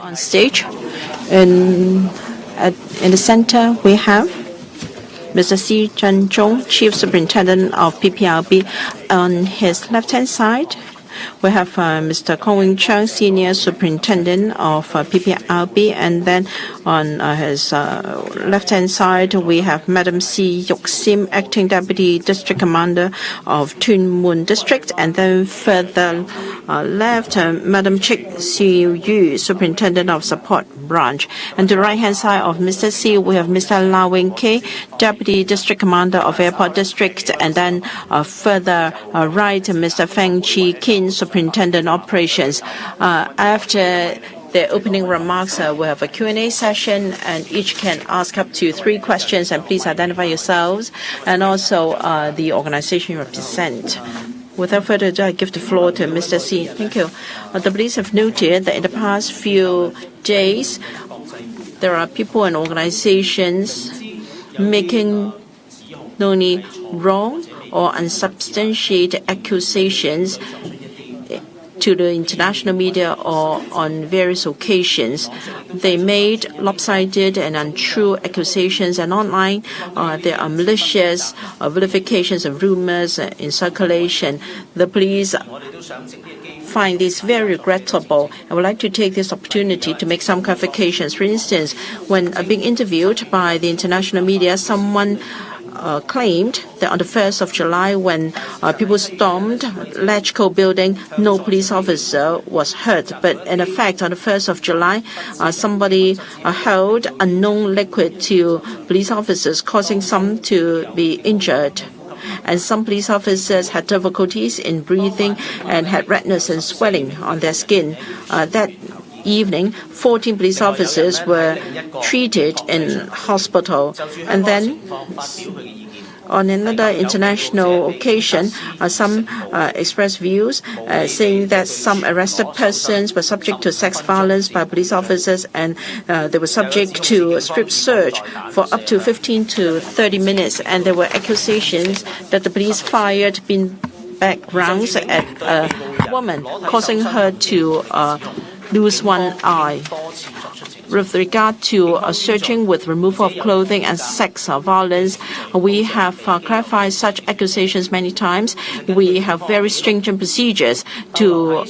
On stage, in the center, we have Mr. C. Zhenzhong, Chief Superintendent of PPRB. On his left-hand side, we have Mr. Kong Wing-Chang, Senior Superintendent of PPRB, and then on his left-hand side, we have Madam C. Yuk Sim, Acting Deputy District Commander of Tuen Mun District, and then further left, Madam Chik Siu Yu, Superintendent of Support Branch. And to the right-hand side of Mr. C, we have Mr. Lau Wing-Kei, Deputy District Commander of Airport District, and then further right, Mr. Feng Chi Kin, Superintendent Operations. After the opening remarks, we have a Q&A session, and each can ask up to 3 questions. And please identify yourselves and also the organization you represent. Without further ado, I give the floor to Mr. C. Thank you. The police have noted that in the past few days, there are people and organizations making not only wrong or unsubstantiated accusations to the international media or on various occasions. They made lopsided and untrue accusations, and online there are malicious vilifications and rumors in circulation. The police find this very regrettable. I would like to take this opportunity to make some clarifications. For instance, when being interviewed by the international media, someone claimed that on the 1st of July, when people stormed Lechco building, no police officer was hurt. But in fact, on the 1st of July, somebody held unknown liquid to police officers, causing some to be injured. And some police officers had difficulties in breathing and had redness and swelling on their skin. That evening, 14 police officers were treated in hospital. And then, on another international occasion, some expressed views saying that some arrested persons were subject to sex violence by police officers, and they were subject to a strip search for up to 15 to 30 minutes. And there were accusations that the police fired beanbag rounds at a woman, causing her to lose one eye. With regard to searching with removal of clothing and sex violence, we have clarified such accusations many times. We have very stringent procedures to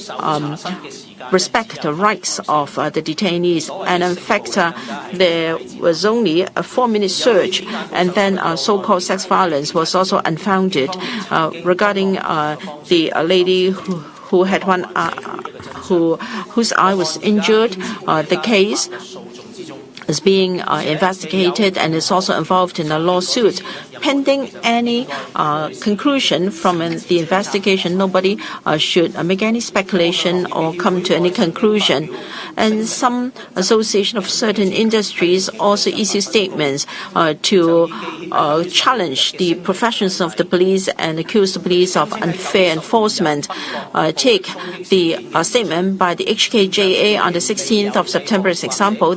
respect the rights of the detainees. And in fact, there was only a 4-minute search, and then so-called sex violence was also unfounded. Regarding the lady who had one whose eye was injured, the case is being investigated and is also involved in a lawsuit. Pending any conclusion from the investigation, nobody should make any speculation or come to any conclusion. And some association of certain industries also issue statements to challenge the professions of the police and accuse the police of unfair enforcement. Take the statement by the HKJA on the 16th of September as example.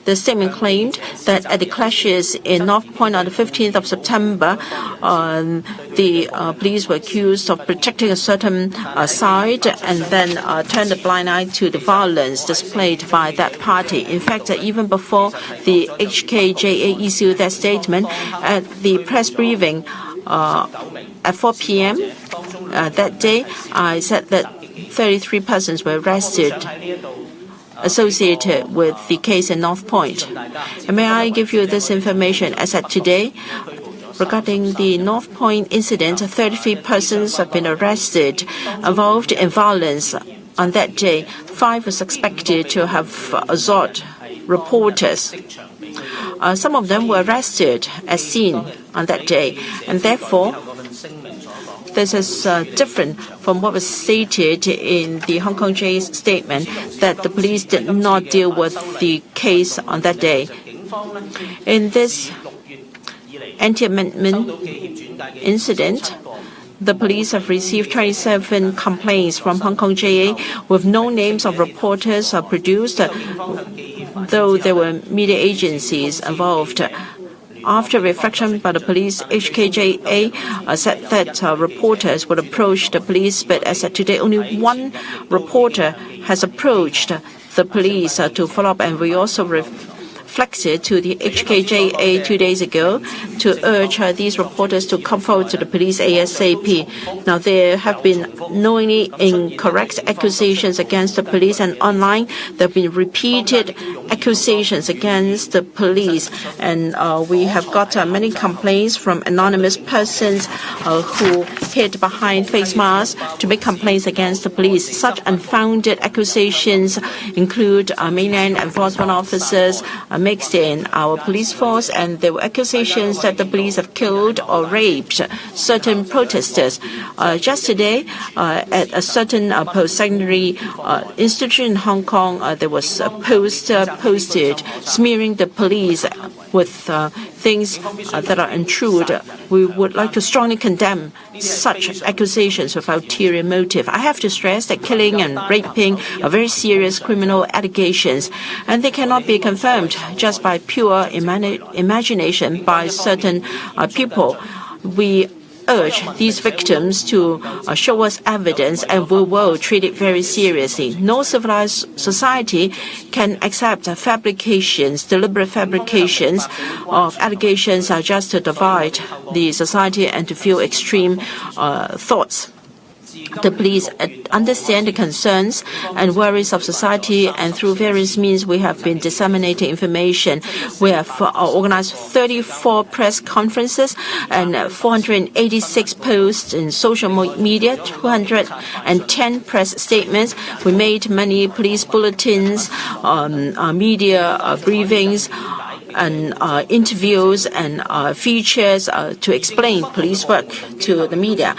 The statement claimed that at the clashes in North Point on the 15th of September, the police were accused of protecting a certain side and then turned a blind eye to the violence displayed by that party. In fact, even before the HKJA issued that statement, at the press briefing at 4 p.m. That day, I said that 33 persons were arrested associated with the case in North Point. And may I give you this information? As at today, regarding the North Point incident, 33 persons have been arrested involved in violence on that day. 5 were suspected to have assaulted reporters. Some of them were arrested as seen on that day, and therefore this is different from what was stated in the Hong Kong JA's statement that the police did not deal with the case on that day. In this anti-amendment incident, the police have received 27 complaints from Hong Kong JA with no names of reporters produced, though there were media agencies involved. After reflection by the police, HKJA said that reporters would approach the police, but as of today, only one reporter has approached the police to follow up, and we also reflected to the HKJA 2 days ago to urge these reporters to come forward to the police ASAP. Now, there have been knowingly incorrect accusations against the police, and online there have been repeated accusations against the police, and we have got many complaints from anonymous persons who hid behind face masks to make complaints against the police. Such unfounded accusations include mainland enforcement officers mixed in our police force, and there were accusations that the police have killed or raped certain protesters. Just today, at a certain post-secondary institution in Hong Kong, there was a poster posted smearing the police with things that are untrue. We would like to strongly condemn such accusations with ulterior motive. I have to stress that killing and raping are very serious criminal allegations, and they cannot be confirmed just by pure imagination by certain people. We urge these victims to show us evidence, and we will treat it very seriously. No civilized society can accept fabrications, deliberate fabrications of allegations just to divide the society and to fuel extreme thoughts. The police understand the concerns and worries of society, and through various means we have been disseminating information. We have organized 34 press conferences and 486 posts in social media, 210 press statements. We made many police bulletins, media briefings, and interviews and features to explain police work to the media.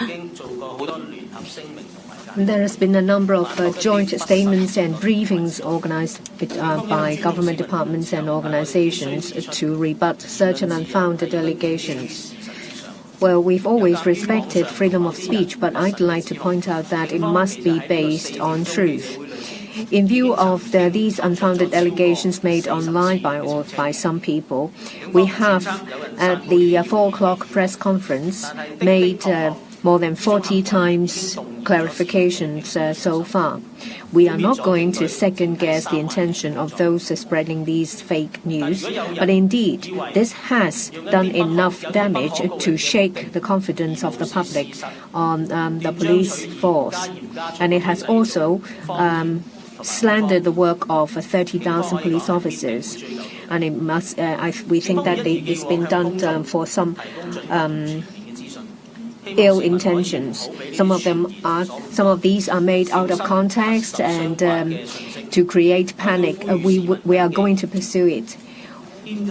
There has been a number of joint statements and briefings organized by government departments and organizations to rebut certain unfounded allegations. Well, we've always respected freedom of speech, but I'd like to point out that it must be based on truth. In view of these unfounded allegations made online by some people, we have at the 4 o'clock press conference made more than 40 times clarifications so far. We are not going to second-guess the intention of those spreading these fake news, but indeed, this has done enough damage to shake the confidence of the public on the police force. And it has also slandered the work of 30,000 police officers. And it must, we think that it's been done for some ill intentions. Some of these are made out of context and to create panic. We are going to pursue it.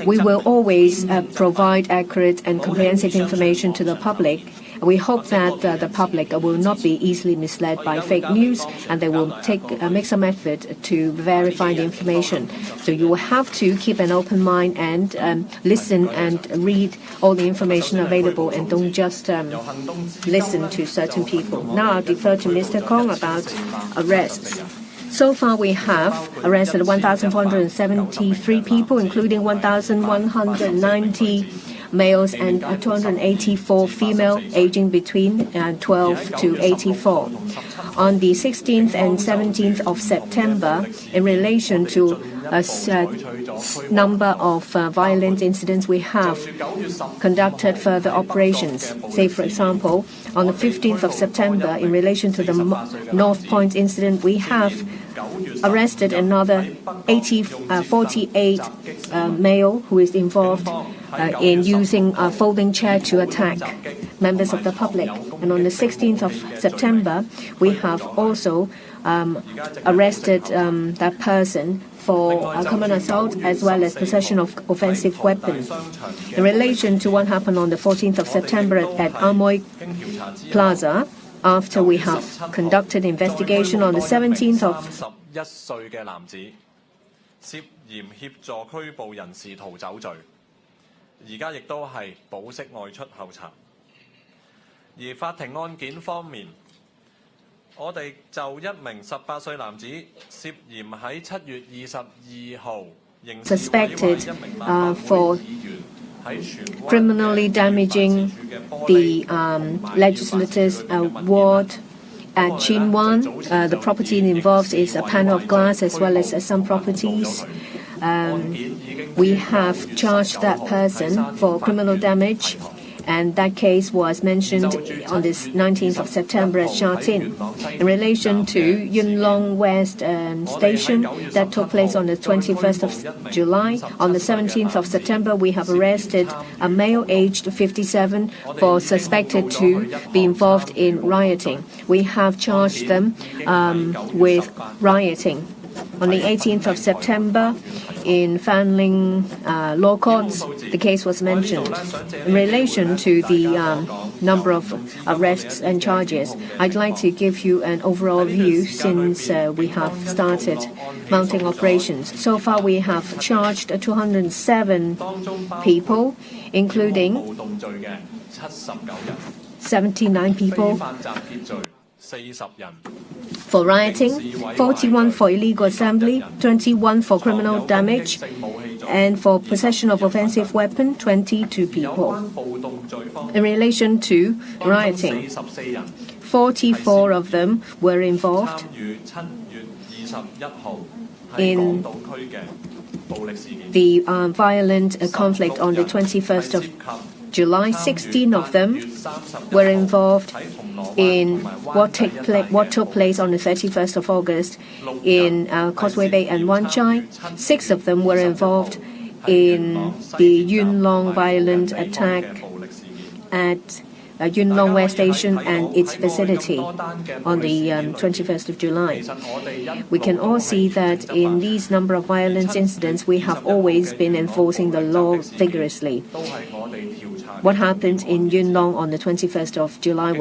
We will always provide accurate and comprehensive information to the public. We hope that the public will not be easily misled by fake news, and they will make some effort to verify the information. So you will have to keep an open mind and listen and read all the information available, and don't just listen to certain people. Now I'll defer to Mr. Kong about arrests. So far, we have arrested 1,473 people, including 1,190 males and 284 female aging between 12 to 84. On the 16th and 17th of September, in relation to a number of violent incidents, we have conducted further operations. Say, for example, on the 15th of September, in relation to the North Point incident, we have arrested another 48 male who is involved in using a folding chair to attack members of the public. And on the 16th of September, we have also arrested that person for common assault as well as possession of offensive weapons. In relation to what happened on the 14th of September at Amoy Plaza, after we have conducted investigation on the 17th of 歲嘅男子涉嫌協助拘捕人士逃走罪，而家亦都係保釋外出候查。而法庭案件方面，我哋就一名18歲男子涉嫌喺7月22號刑事委員會一名立法會議員 criminally damaging the legislators' ward at Chinwan. The property involved is a panel of glass as well as some properties. We have charged that person for criminal damage, and that case was mentioned on this 19th of September at Sha Tin. In relation to Yuen Long West Station, that took place on the 21st of July. On the 17th of September, we have arrested a male aged 57 for suspected to be involved in rioting. We have charged them with rioting. On the 18th of September, in Fanling Law Courts, the case was mentioned. In relation to the number of arrests and charges, I'd like to give you an overall view since we have started mounting operations. So far, we have charged 207 people, including 79 people for rioting, 41 for illegal assembly, 21 for criminal damage, and for possession of offensive weapon, 22 people. In relation to rioting, 44 of them were involved in the violent conflict on the 21st of July. 16 of them were involved in what took place on the 31st of August in Causeway Bay and Wan Chai. 6 of them were involved in the Yuen Long violent attack at Yuen Long West Station and its vicinity on the 21st of July. We can all see that in these number of violence incidents, we have always been enforcing the law vigorously. What happened in Yuen Long on the 21st of July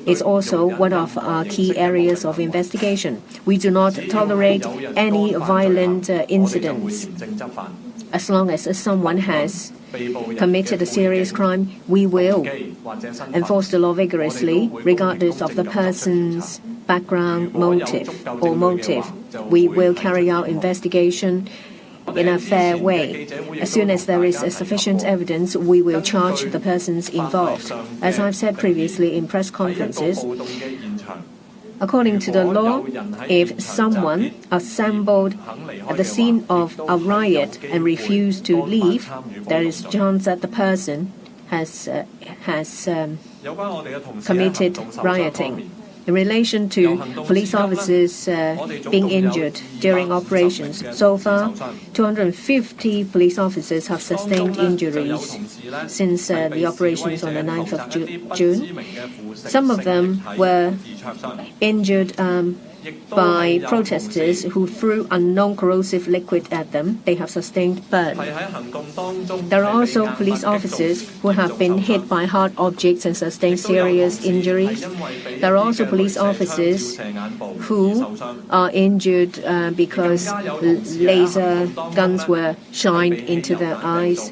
is also one of our key areas of investigation. We do not tolerate any violent incidents. As long as someone has committed a serious crime, we will enforce the law vigorously, regardless of the person's background, motive. We will carry out investigation in a fair way. As soon as there is sufficient evidence, we will charge the persons involved. As I've said previously in press conferences, according to the law, if someone assembled at the scene of a riot and refused to leave, there is a chance that the person has committed rioting. In relation to police officers being injured during operations, so far 250 police officers have sustained injuries since the operations on the 9th of June. Some of them were injured by protesters who threw unknown corrosive liquid at them. They have sustained burn. There are also police officers who have been hit by hard objects and sustained serious injuries. There are also police officers who are injured because laser guns were shined into their eyes.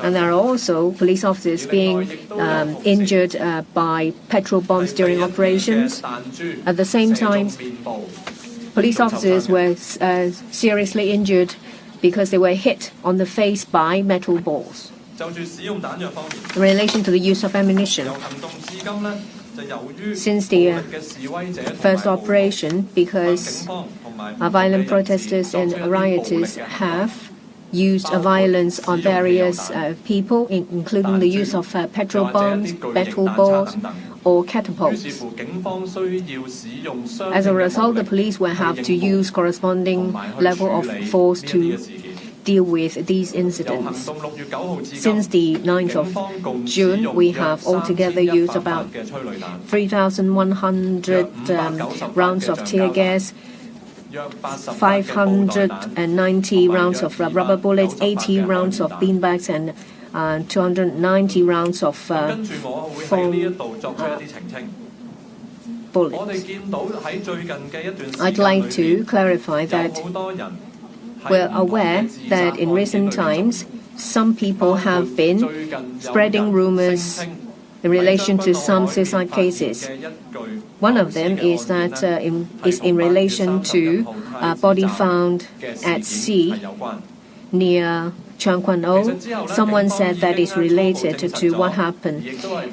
And there are also police officers being injured by petrol bombs during operations. At the same time, police officers were seriously injured because they were hit on the face by metal balls. In relation to the use of ammunition, since the first operation, because violent protesters and rioters have used violence on various people, including the use of petrol bombs, metal balls, or catapults. As a result, the police will have to use corresponding level of force to deal with these incidents. Since the 9th of June, we have altogether used about 3,100 rounds of tear gas, 590 rounds of rubber bullets, 80 rounds of beanbags, and 290 rounds of foam bullets. I'd like to clarify that we're aware that in recent times, some people have been spreading rumors in relation to some suicide cases. One of them is that is in relation to a body found at sea near Chang Kwan-o. Someone said that it's related to what happened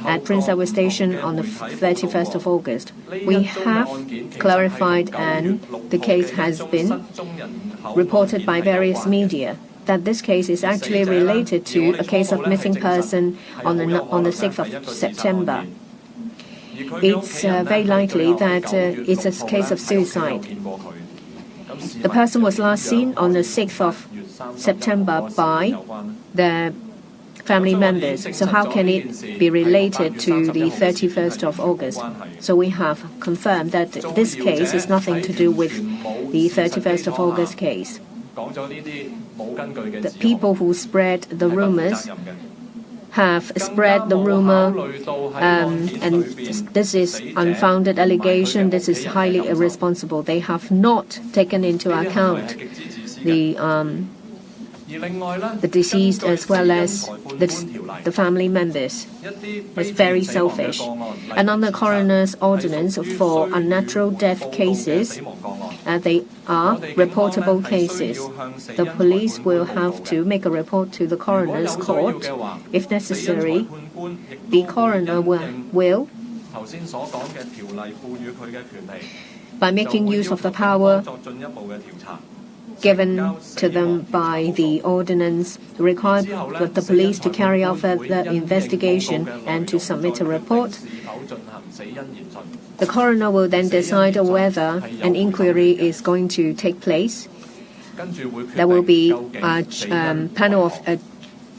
at Prince Edward Station on the 31st of August. We have clarified, and the case has been reported by various media, that this case is actually related to a case of missing person on the 6th of September. It's very likely that it's a case of suicide. The person was last seen on the 6th of September by the family members. So how can it be related to the 31st of August? So we have confirmed that this case is nothing to do with the 31st of August case. The people who spread the rumors have spread the rumor, and this is unfounded allegation. This is highly irresponsible. They have not taken into account the deceased as well as the family members. It's very selfish. And under coroner's ordinance for unnatural death cases, they are reportable cases. The police will have to make a report to the coroner's court. If necessary, the coroner will, by making use of the power given to them by the ordinance, require the police to carry out further investigation and to submit a report. The coroner will then decide whether an inquiry is going to take place. There will be a panel of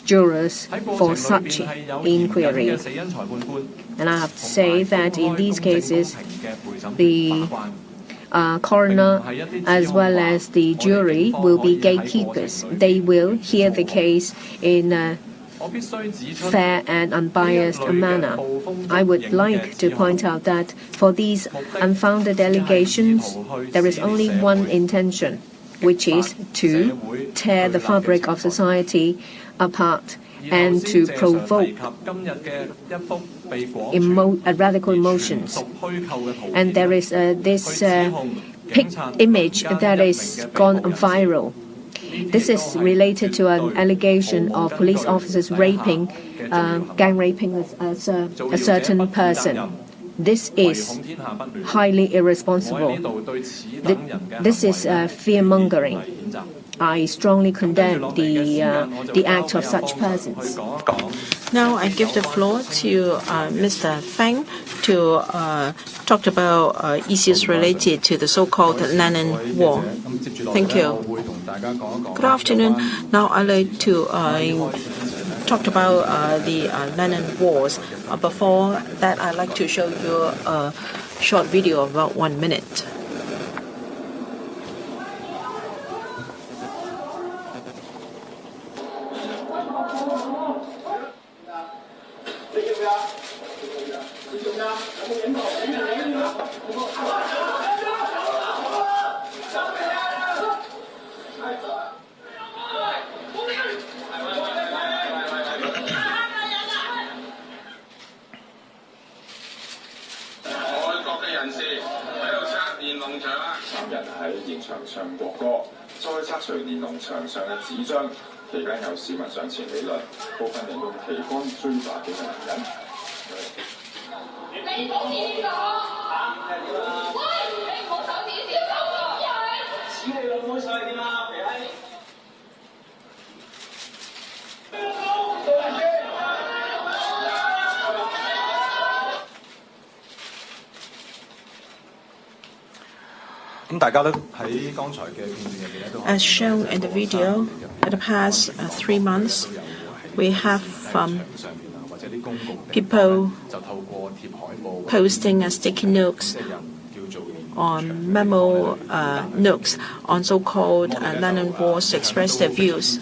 jurors for such inquiry. And I have to say that in these cases, the coroner as well as the jury will be gatekeepers. They will hear the case in a fair and unbiased manner. I would like to point out that for these unfounded allegations, there is only one intention, which is to tear the fabric of society apart and to provoke radical emotions. And there is this image that is gone viral. This is related to an allegation of police officers raping, gang raping a certain person. This is highly irresponsible. This is fear-mongering. I strongly condemn the act of such persons. Now I give the floor to Mr. Feng to talk about issues related to the so-called Nanning War. Thank you. Good afternoon. Now I'd like to talk about the Nanning Wars. Before that, I'd like to show you a short video of about 1 minute. As shown in the video, in the past 3 months, we have people posting sticky notes on memo notes on so-called Nanning Wars to express their views.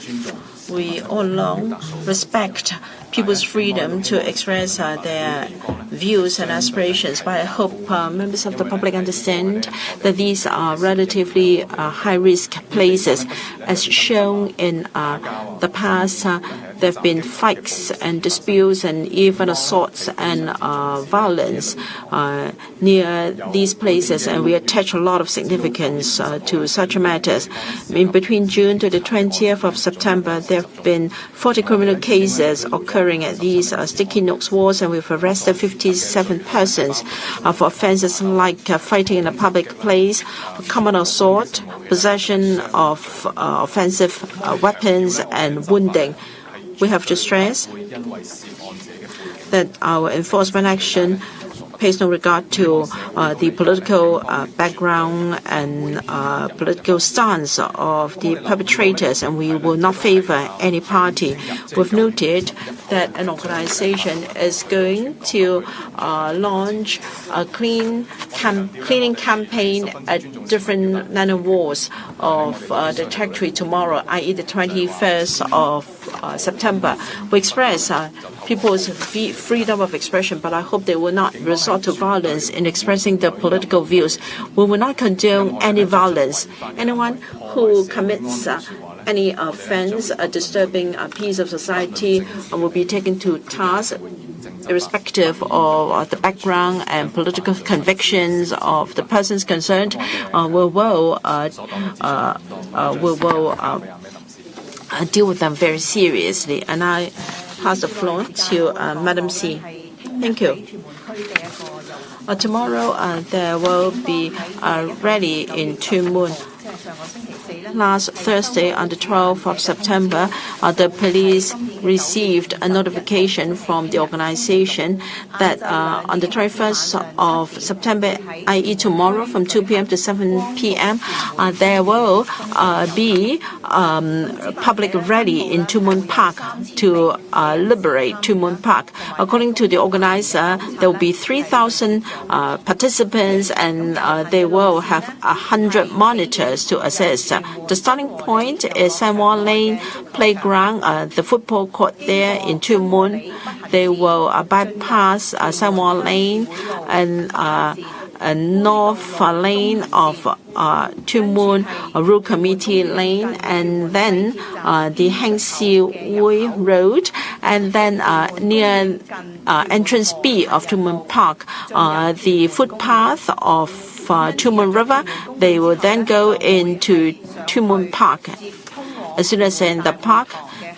We all along respect people's freedom to express their views and aspirations, but I hope members of the public understand that these are relatively high-risk places. As shown in the past, there have been fights and disputes and even assaults and violence near these places, and we attach a lot of significance to such matters. In between June to the 20th of September, there have been 40 criminal cases occurring at these Sticky Notes wards, and we've arrested 57 persons for offences like fighting in a public place, common assault, possession of offensive weapons, and wounding. We have to stress that our enforcement action pays no regard to the political background and political stance of the perpetrators, and we will not favor any party. We've noted that an organization is going to launch a cleaning campaign at different land wards of the territory tomorrow, i.e. the 21st of September. We express people's freedom of expression, but I hope they will not resort to violence in expressing their political views. We will not condone any violence. Anyone who commits any offense disturbing a peace of society will be taken to task, irrespective of the background and political convictions of the persons concerned. We will deal with them very seriously. And I pass the floor to Madam C. Thank you. Tomorrow there will be a rally in Tuen Mun. Last Thursday, on the 12th of September, the police received a notification from the organization that on the 21st of September, i.e. tomorrow from 2 p.m. to 7 p.m., there will be a public rally in Tuen Mun Park to liberate Tuen Mun Park. According to the organizer, there will be 3,000 participants, and they will have 100 monitors to assist. The starting point is San Juan Lane Playground, the football court there in Tuen Mun. They will bypass San Juan Lane and North Lane of Tuen Mun Rural Committee Lane, and then the Heng Si Wui Road, and then near entrance B of Tuen Mun Park, the footpath of Tuen Mun River. They will then go into Tuen Mun Park. As soon as they're in the park,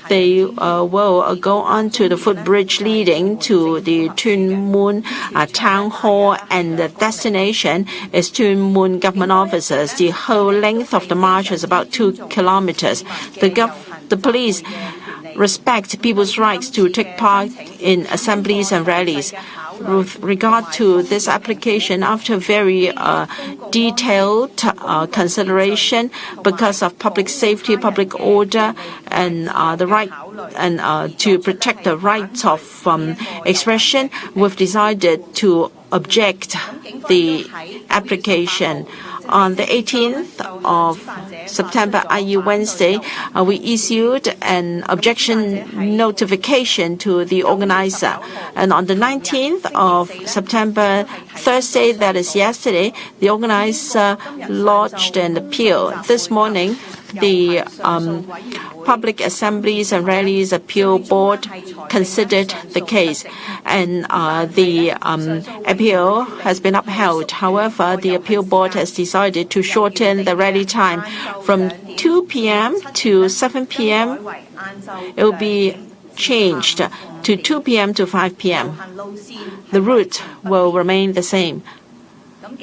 they will go on to the footbridge leading to the Tuen Mun Town Hall, and the destination is Tuen Mun government offices. The whole length of the march is about 2 kilometers. The police respect people's rights to take part in assemblies and rallies. With regard to this application, after very detailed consideration, because of public safety, public order, and the right and to protect the rights of expression, we've decided to object the application. On the 18th of September, i.e. Wednesday, we issued an objection notification to the organizer. And on the 19th of September, Thursday, that is yesterday, the organizer lodged an appeal. This morning, the Public Assemblies and Rallies Appeal Board considered the case, and the appeal has been upheld. However, the Appeal Board has decided to shorten the rally time from 2 p.m. to 7 p.m. It will be changed to 2 p.m. to 5 p.m. The route will remain the same. And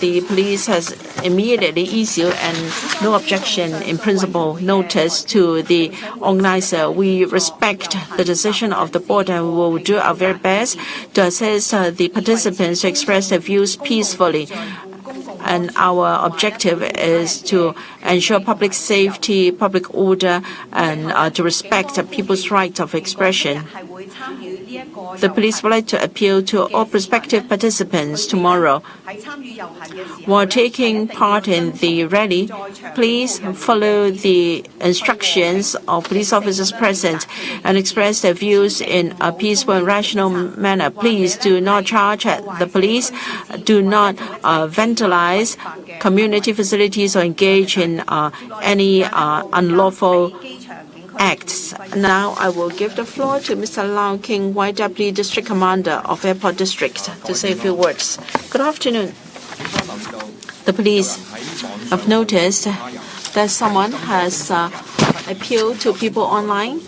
the police has immediately issued and no objection in principle notice to the organizer. We respect the decision of the board, and we will do our very best to assist the participants to express their views peacefully. And our objective is to ensure public safety, public order, and to respect people's right of expression. The police would like to appeal to all prospective participants tomorrow. While taking part in the rally, please follow the instructions of police officers present and express their views in a peaceful and rational manner. Please do not charge at the police. Do not vandalize community facilities or engage in any unlawful acts. Now I will give the floor to Mr. Lau King Wai, Deputy District Commander of Airport District, to say a few words. Good afternoon. The police have noticed that someone has appealed to people online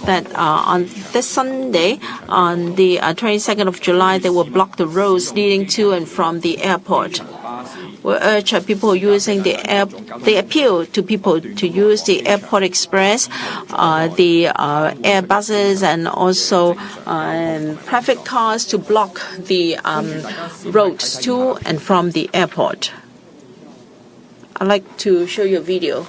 that on this Sunday, on the 22nd of July, they will block the roads leading to and from the airport. We urge people using they appeal to people to use the Airport Express, the air buses, and also private cars to block the roads to and from the airport. I'd like to show you a video.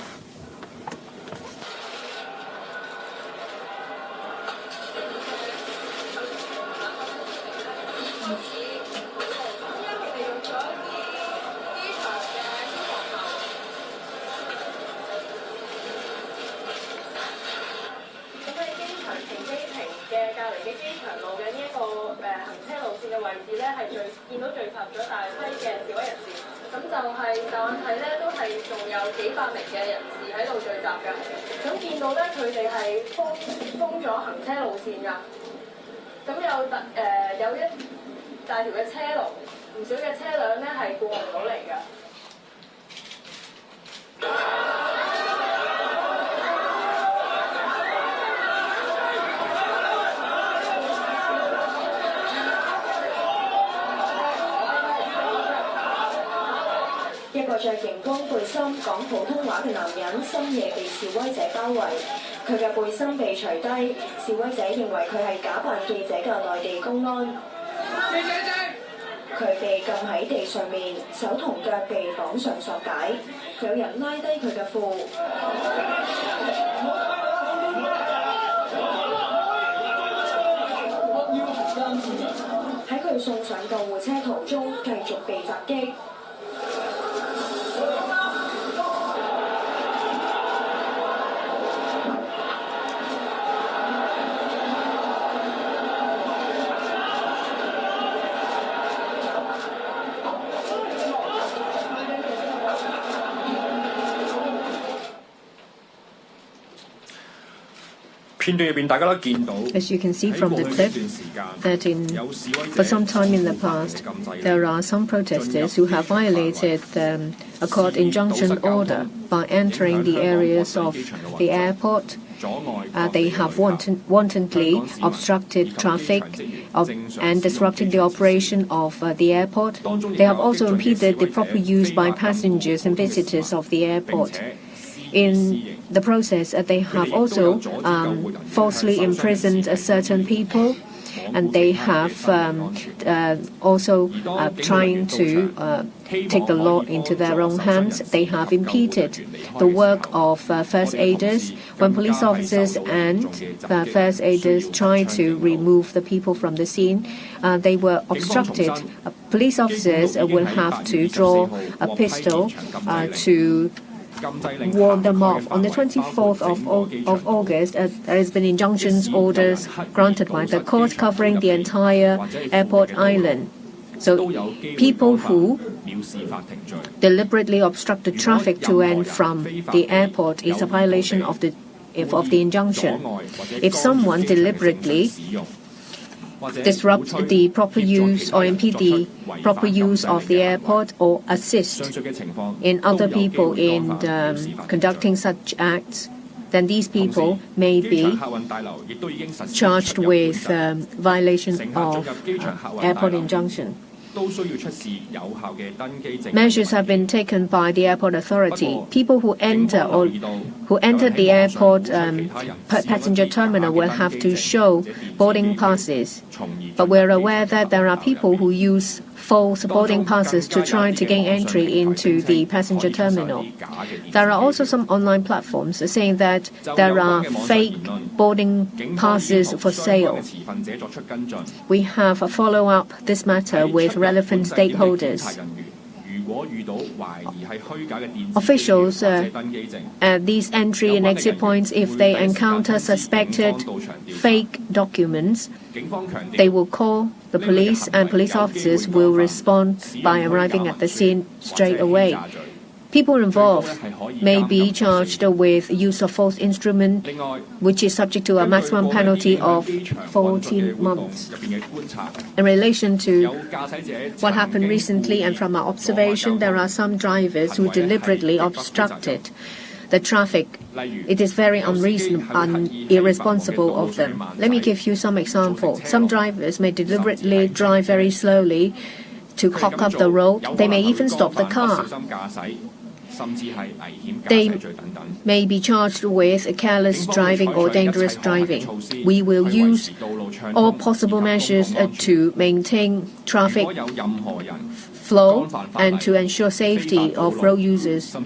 As you can see from the clip, that for some time in the past, there are some protesters who have violated a court injunction order by entering the areas of the airport. They have wantonly obstructed traffic and disrupted the operation of the airport. They have also impeded the proper use by passengers and visitors of the airport. In the process, they have also falsely imprisoned certain people, and they have also trying to take the law into their own hands. They have impeded the work of first aiders. When police officers and first aiders try to remove the people from the scene, they were obstructed. Police officers will have to draw a pistol to ward them off. On the 24th of August, there has been injunctions orders granted by the court covering the entire airport island. So people who deliberately obstruct the traffic to and from the airport is a violation of the injunction. If someone deliberately disrupt the proper use or impede the proper use of the airport or assist in other people in conducting such acts, then these people may be charged with violation of airport injunction. Measures have been taken by the airport authority. People who enter the airport passenger terminal will have to show boarding passes. But we're aware that there are people who use false boarding passes to try to gain entry into the passenger terminal. There are also some online platforms saying that there are fake boarding passes for sale. We have a follow-up this matter with relevant stakeholders. Officials at these entry and exit points, if they encounter suspected fake documents, they will call the police, and police officers will respond by arriving at the scene straight away. People involved may be charged with use of false instrument, which is subject to a maximum penalty of 14 months. In relation to what happened recently and from our observation, there are some drivers who deliberately obstructed the traffic. It is very unreasonable and irresponsible of them. Let me give you some examples. Some drivers may deliberately drive very slowly to clog up the road. They may even stop the car. They may be charged with careless driving or dangerous driving. We will use all possible measures to maintain traffic flow and to ensure safety of road users.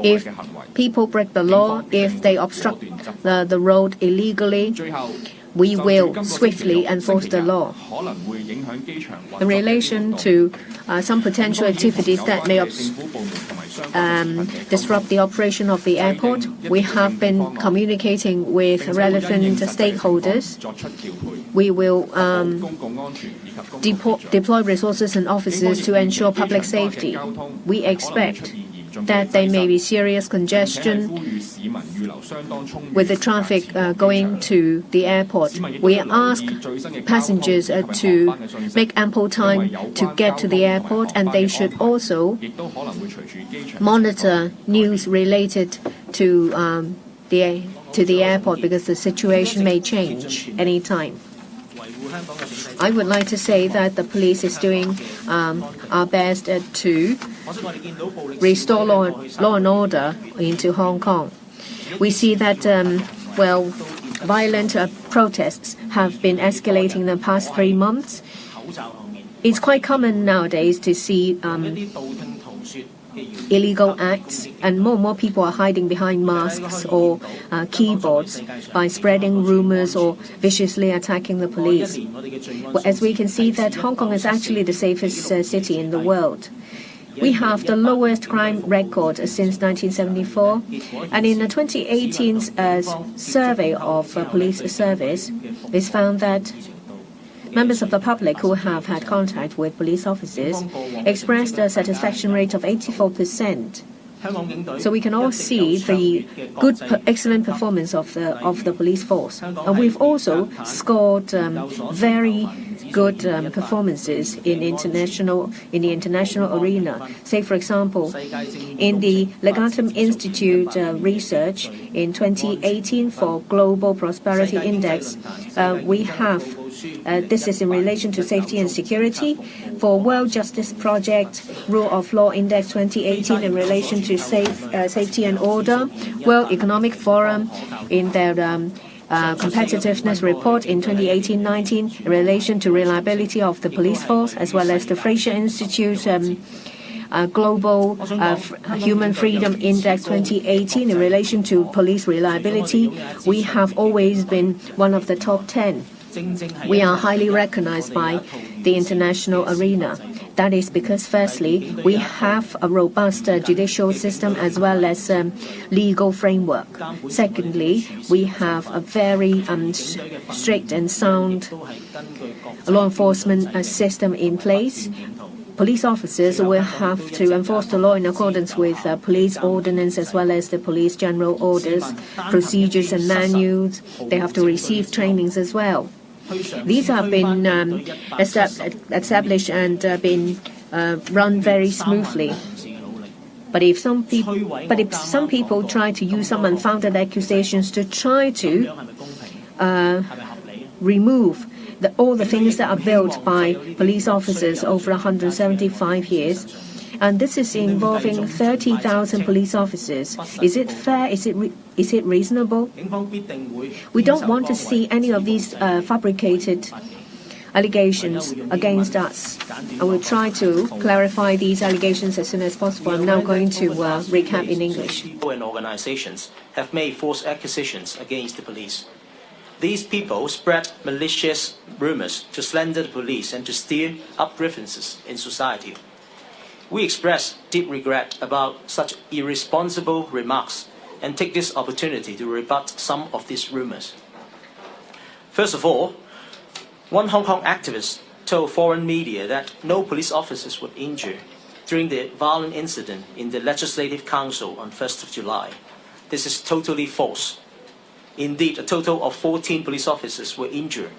If people break the law, if they obstruct the road illegally, we will swiftly enforce the law. In relation to some potential activities that may disrupt the operation of the airport, we have been communicating with relevant stakeholders. We will deploy resources and officers to ensure public safety. We expect that there may be serious congestion with the traffic going to the airport. We ask passengers to make ample time to get to the airport, and they should also monitor news related to the airport, because the situation may change anytime. I would like to say that the police is doing our best to restore law and order into Hong Kong. We see that, violent protests have been escalating in the past 3 months. It's quite common nowadays to see illegal acts, and more people are hiding behind masks or keyboards by spreading rumors or viciously attacking the police. As we can see that Hong Kong is actually the safest city in the world. We have the lowest crime record since 1974, and in the 2018 survey of police service, it's found that members of the public who have had contact with police officers expressed a satisfaction rate of 84%. So we can all see the excellent performance of the police force. And we've also scored very good performances in the international arena. Say, for example, in the Legatum Institute research in 2018 for Global Prosperity Index, we have this is in relation to safety and security. For World Justice Project Rule of Law Index 2018 in relation to safety and order, World Economic Forum in their competitiveness report in 2018-19 in relation to reliability of the police force, as well as the Fraser Institute Global Human Freedom Index 2018 in relation to police reliability. We have always been one of the top 10. We are highly recognized by the international arena. That is because, firstly, we have a robust judicial system as well as legal framework. Secondly, we have a very strict and sound law enforcement system in place. Police officers will have to enforce the law in accordance with police ordinance as well as the police general orders, procedures and manuals. They have to receive trainings as well. These have been established and been run very smoothly. But if some people try to use some unfounded accusations to try to remove all the things that are built by police officers over 175 years, and this is involving 30,000 police officers. Is it fair? Is it reasonable? We don't want to see any of these fabricated allegations against us. I will try to clarify these allegations as soon as possible. I'm now going to recap in English. And organizations have made false accusations against the police. These people spread malicious rumors to slander the police and to stir up grievances in society. We express deep regret about such irresponsible remarks and take this opportunity to rebut some of these rumors. First of all, one Hong Kong activist told foreign media that no police officers were injured. during the violent incident in the Legislative Council on 1st of July. This is totally false. Indeed, a total of 14 police officers were injured,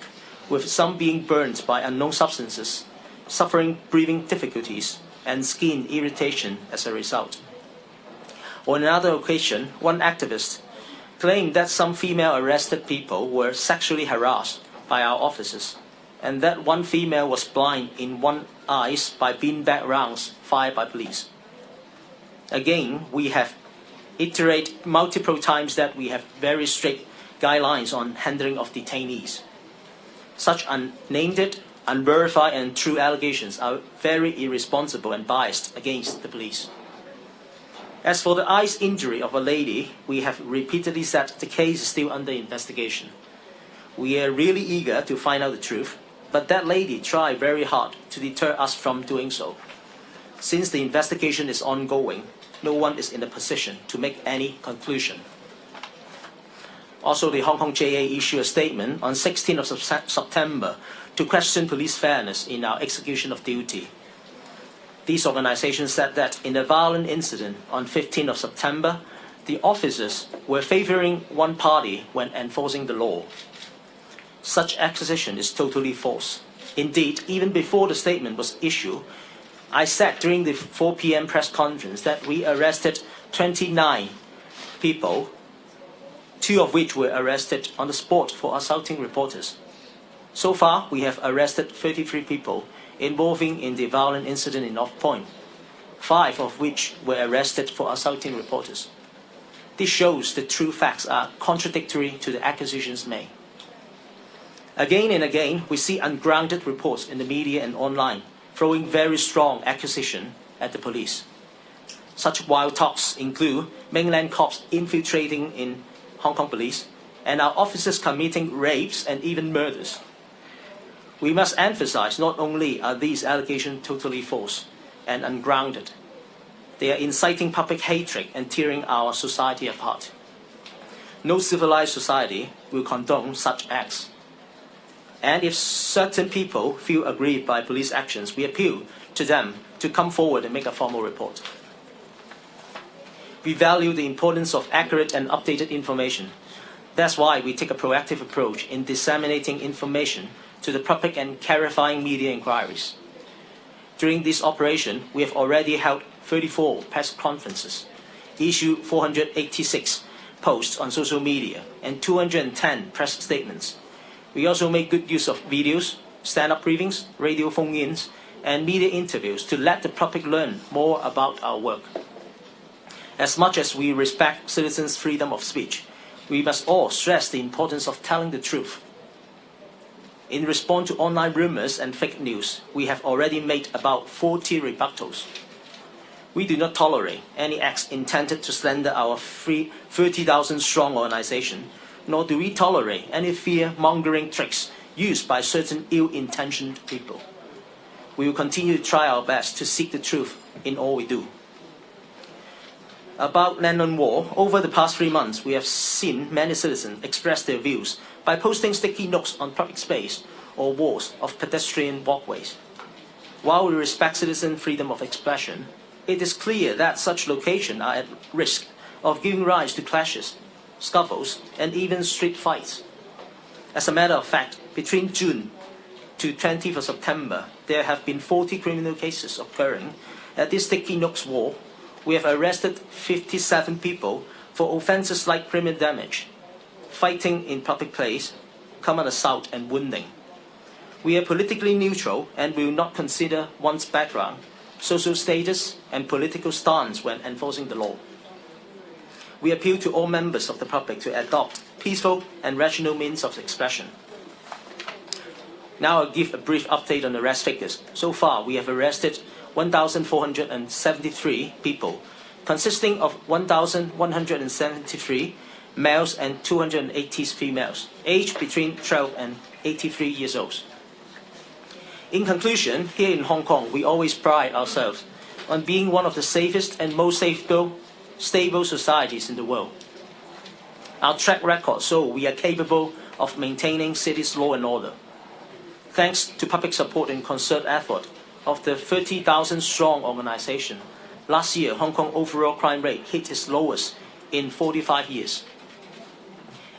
with some being burned by unknown substances, suffering breathing difficulties and skin irritation as a result. On another occasion, one activist claimed that some female arrested people were sexually harassed by our officers, and that one female was blind in one eye by beanbag rounds fired by police. Again, we have iterated multiple times that we have very strict guidelines on handling of detainees. Such unnamed, unverified and true allegations are very irresponsible and biased against the police. As for the eye injury of a lady, we have repeatedly said the case is still under investigation. We are really eager to find out the truth, but that lady tried very hard to deter us from doing so. Since the investigation is ongoing, no one is in a position to make any conclusion. Also, the Hong Kong JA issued a statement on 16th of September to question police fairness in our execution of duty. These organizations said that in a violent incident on 15th of September, the officers were favoring one party when enforcing the law. Such accusation is totally false. Indeed, even before the statement was issued, I said during the 4 p.m. press conference that we arrested 29 people, 2 of which were arrested on the spot for assaulting reporters. So far, we have arrested 33 people involving in the violent incident in North Point, 5 of which were arrested for assaulting reporters. This shows the true facts are contradictory to the accusations made. Again and again, we see ungrounded reports in the media and online, throwing very strong accusation at the police. Such wild talks include mainland cops infiltrating in Hong Kong police and our officers committing rapes and even murders. We must emphasize not only are these allegations totally false and ungrounded, they are inciting public hatred and tearing our society apart. No civilized society will condone such acts. And if certain people feel aggrieved by police actions, we appeal to them to come forward and make a formal report. We value the importance of accurate and updated information. That's why we take a proactive approach in disseminating information to the public and clarifying media inquiries. During this operation, we have already held 34 press conferences, issued 486 posts on social media, and 210 press statements. We also make good use of videos, stand-up briefings, radio phone-ins, and media interviews to let the public learn more about our work. As much as we respect citizens' freedom of speech, we must all stress the importance of telling the truth. In response to online rumors and fake news, we have already made about 40 rebuttals. We do not tolerate any acts intended to slander our 30,000-strong organization, nor do we tolerate any fear-mongering tricks used by certain ill-intentioned people. We will continue to try our best to seek the truth in all we do. About Land on Wall, over the past 3 months, we have seen many citizens express their views by posting sticky notes on public space or walls of pedestrian walkways. While we respect citizen freedom of expression, it is clear that such locations are at risk of giving rise to clashes, scuffles, and even street fights. As a matter of fact, between June to 20th of September, there have been 40 criminal cases occurring at this sticky notes wall. We have arrested 57 people for offences like criminal damage, fighting in public place, common assault, and wounding. We are politically neutral and will not consider one's background, social status, and political stance when enforcing the law. We appeal to all members of the public to adopt peaceful and rational means of expression. Now I'll give a brief update on arrest figures. So far, we have arrested 1,473 people, consisting of 1,173 males and 280 females, aged between 12 and 83 years old. In conclusion, here in Hong Kong, we always pride ourselves on being one of the safest and most stable societies in the world. Our track record shows we are capable of maintaining city's law and order. Thanks to public support and concerted effort, of the 30,000-strong organization, last year Hong Kong overall crime rate hit its lowest in 45 years.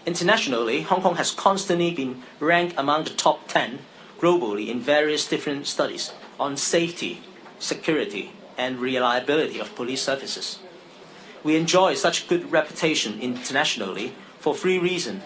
Internationally, Hong Kong has constantly been ranked among the top 10 globally in various different studies on safety, security, and reliability of police services. We enjoy such good reputation internationally for three reasons.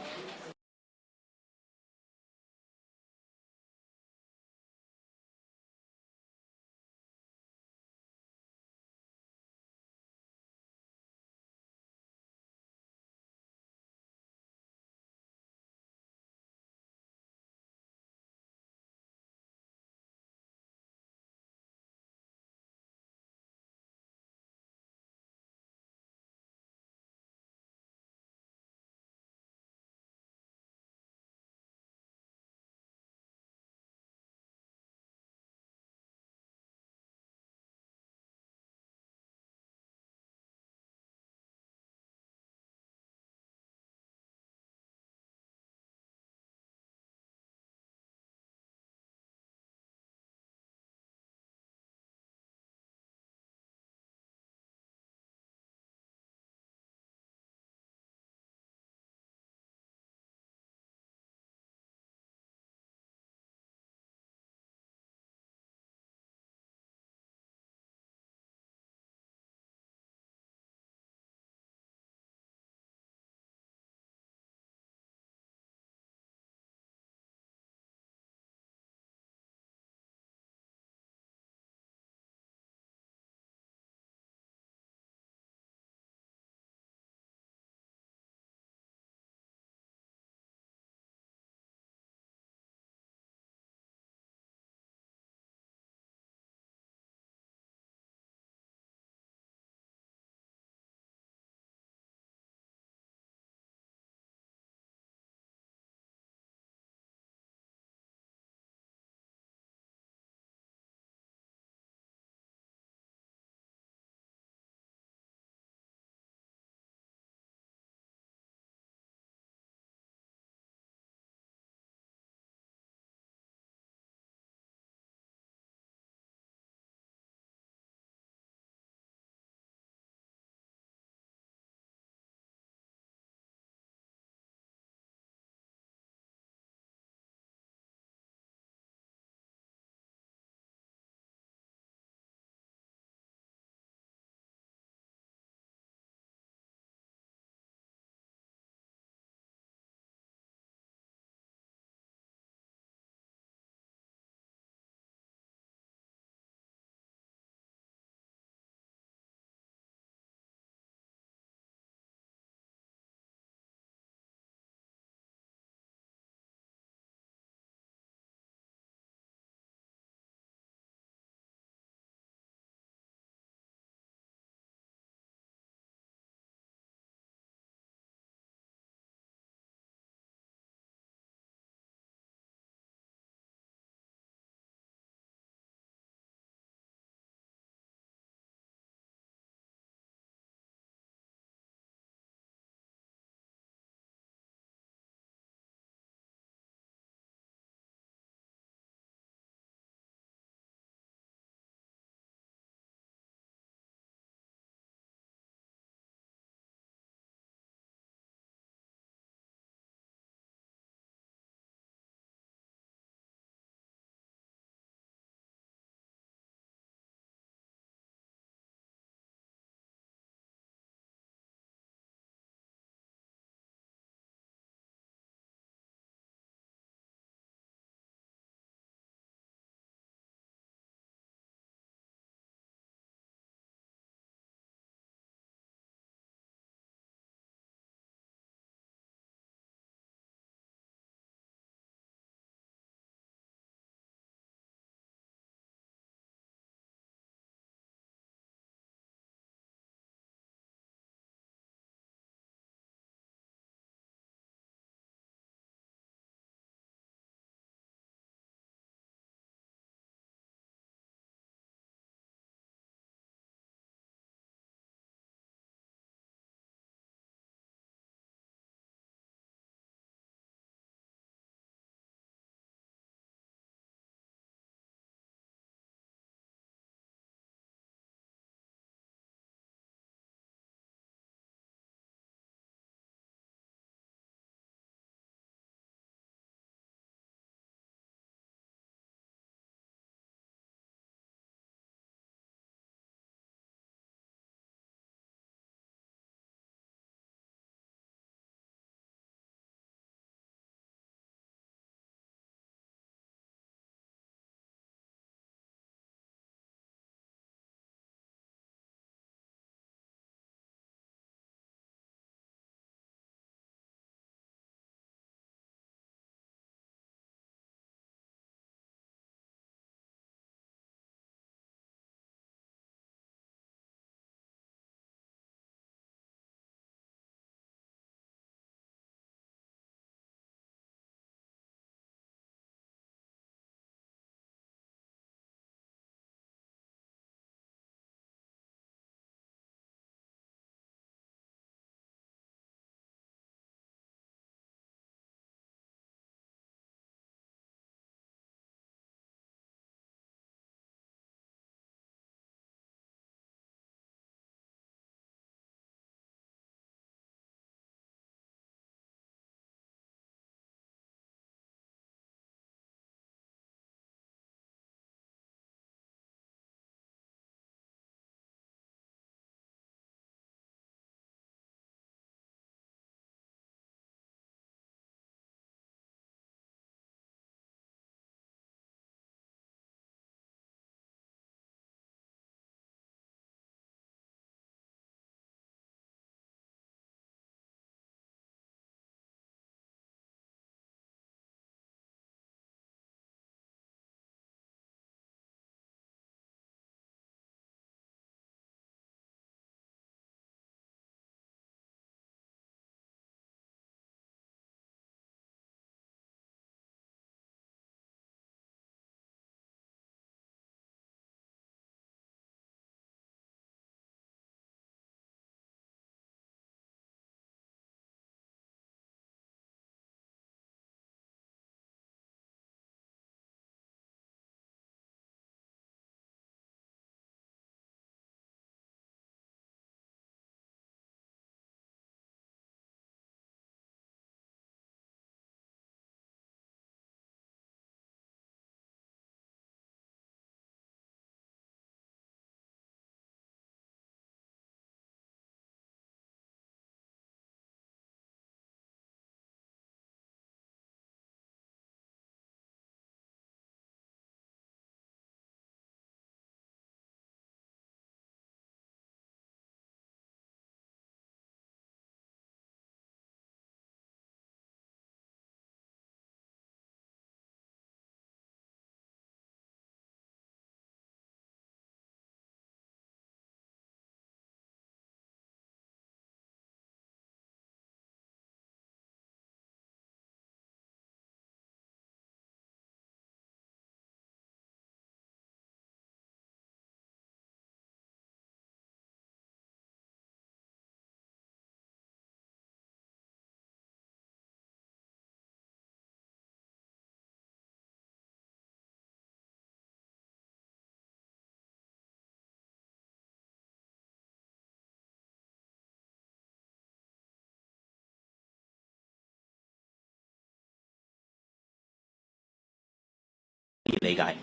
理解。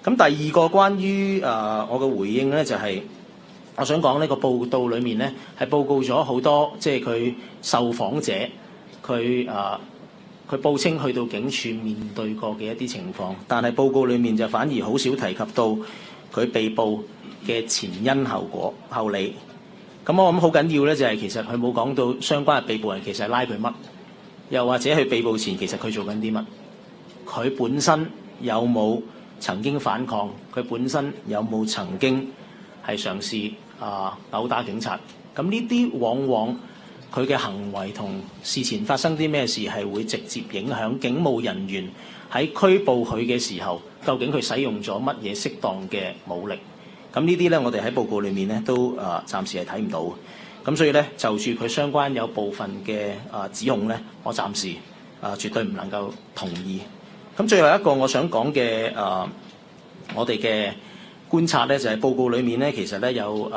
咁第二個關於我嘅回應咧，就係、我想講呢個報道裏面咧係報告咗好多即係佢受訪者佢報稱去到警署面對過嘅一啲情況，但係報告裏面就反而好少提及到佢被捕嘅前因後果後理。咁我諗好緊要咧，就係其實佢冇講到相關嘅被捕人其實拉佢乜，又或者佢被捕前其實佢做緊啲乜，佢本身有冇曾經反抗，佢本身有冇曾經係嘗試毆打警察。咁呢啲往往佢嘅行為同事前發生啲咩事係會直接影響警務人員喺拘捕佢嘅時候，究竟佢使用咗乜嘢適當嘅武力。咁呢啲咧，我哋喺報告裏面咧都暫時係睇唔到。咁所以咧，就住佢相關有部分嘅指控咧，我暫時絕對唔能夠同意。咁最後一個我想講嘅我哋嘅觀察咧，就係報告裏面咧，其實咧有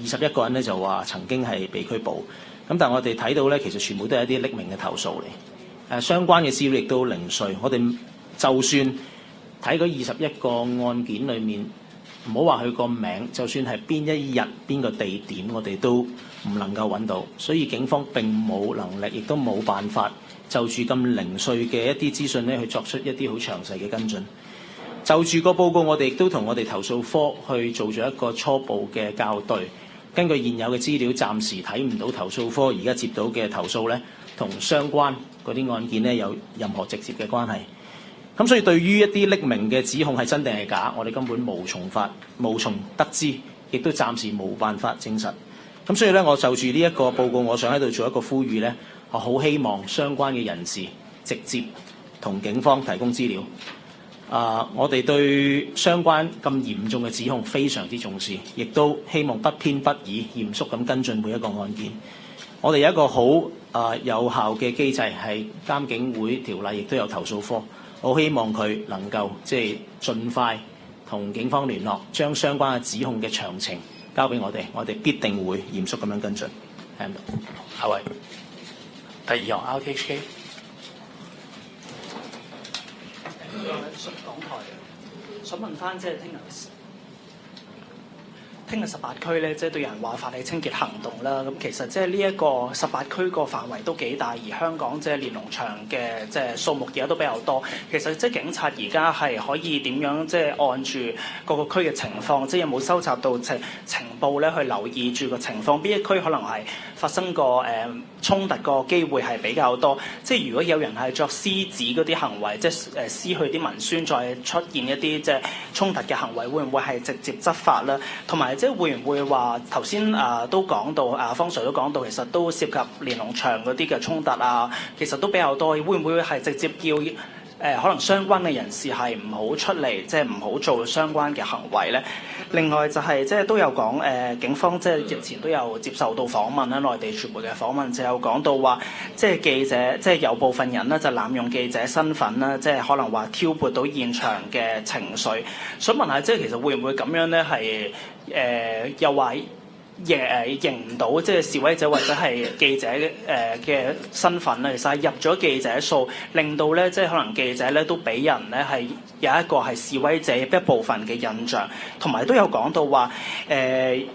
21個人咧就話曾經係被拘捕。咁但係我哋睇到咧，其實全部都係一啲匿名嘅投訴嚟。相關嘅資料亦都零碎。我哋就算睇嗰21個案件裏面，唔好話佢個名，就算係邊一日邊個地點，我哋都唔能夠揾到。所以警方並冇能力，亦都冇辦法就住咁零碎嘅一啲資訊咧，去作出一啲好詳細嘅跟進。就住個報告，我哋亦都同我哋投訴科去做咗一個初步嘅校對。根據現有嘅資料，暫時睇唔到投訴科而家接到嘅投訴咧，同相關嗰啲案件咧有任何直接嘅關係。咁所以對於一啲匿名嘅指控係真定係假，我哋根本無從得知，亦都暫時冇辦法證實。咁所以咧，我就住呢一個報告，我想喺度做一個呼籲咧，我好希望相關嘅人士直接同警方提供資料。我哋對相關咁嚴重嘅指控非常之重視，亦都希望不偏不倚、嚴肅咁跟進每一個案件。我哋有一個好有效嘅機制，係監警會條例，亦都有投訴科。我希望佢能夠盡快同警方聯絡，將相關嘅指控嘅詳情交俾我哋，我哋必定會嚴肅咁樣跟進。下位，第二行 RTHK。港台想問翻，即係聽日18區咧，即係對人話發起清潔行動啦。咁其實即係呢一個18區個範圍都幾大，而香港即係連儂牆嘅即係數目而家都比較多。其實即係警察而家係可以點樣即係按住各個區嘅情況，即係有冇收集到情報咧，去留意住個情況？邊一區可能係發生過衝突個機會係比較多？即係如果有人係作撕紙嗰啲行為，即係撕去啲文宣，再出現一啲即係衝突嘅行為，會唔會係直接執法咧？同埋即係會唔會話頭先都講到方 Sir 都講到，其實都涉及連儂牆嗰啲嘅衝突啊，其實都比較多。會唔會係直接叫可能相關嘅人士係唔好出嚟，即係唔好做相關嘅行為咧？另外就係即係都有講警方即係日前都有接受到訪問啦，內地傳媒嘅訪問就有講到話，即係記者即係有部分人咧就濫用記者身份啦，即係可能話挑撥到現場嘅情緒。想問下，即係其實會唔會咁樣咧？係又話認唔到即係示威者或者係記者嘅身份咧，其實係入咗記者數，令到咧即係可能記者咧都俾人咧係有一個係示威者一部分嘅印象，同埋都有講到話係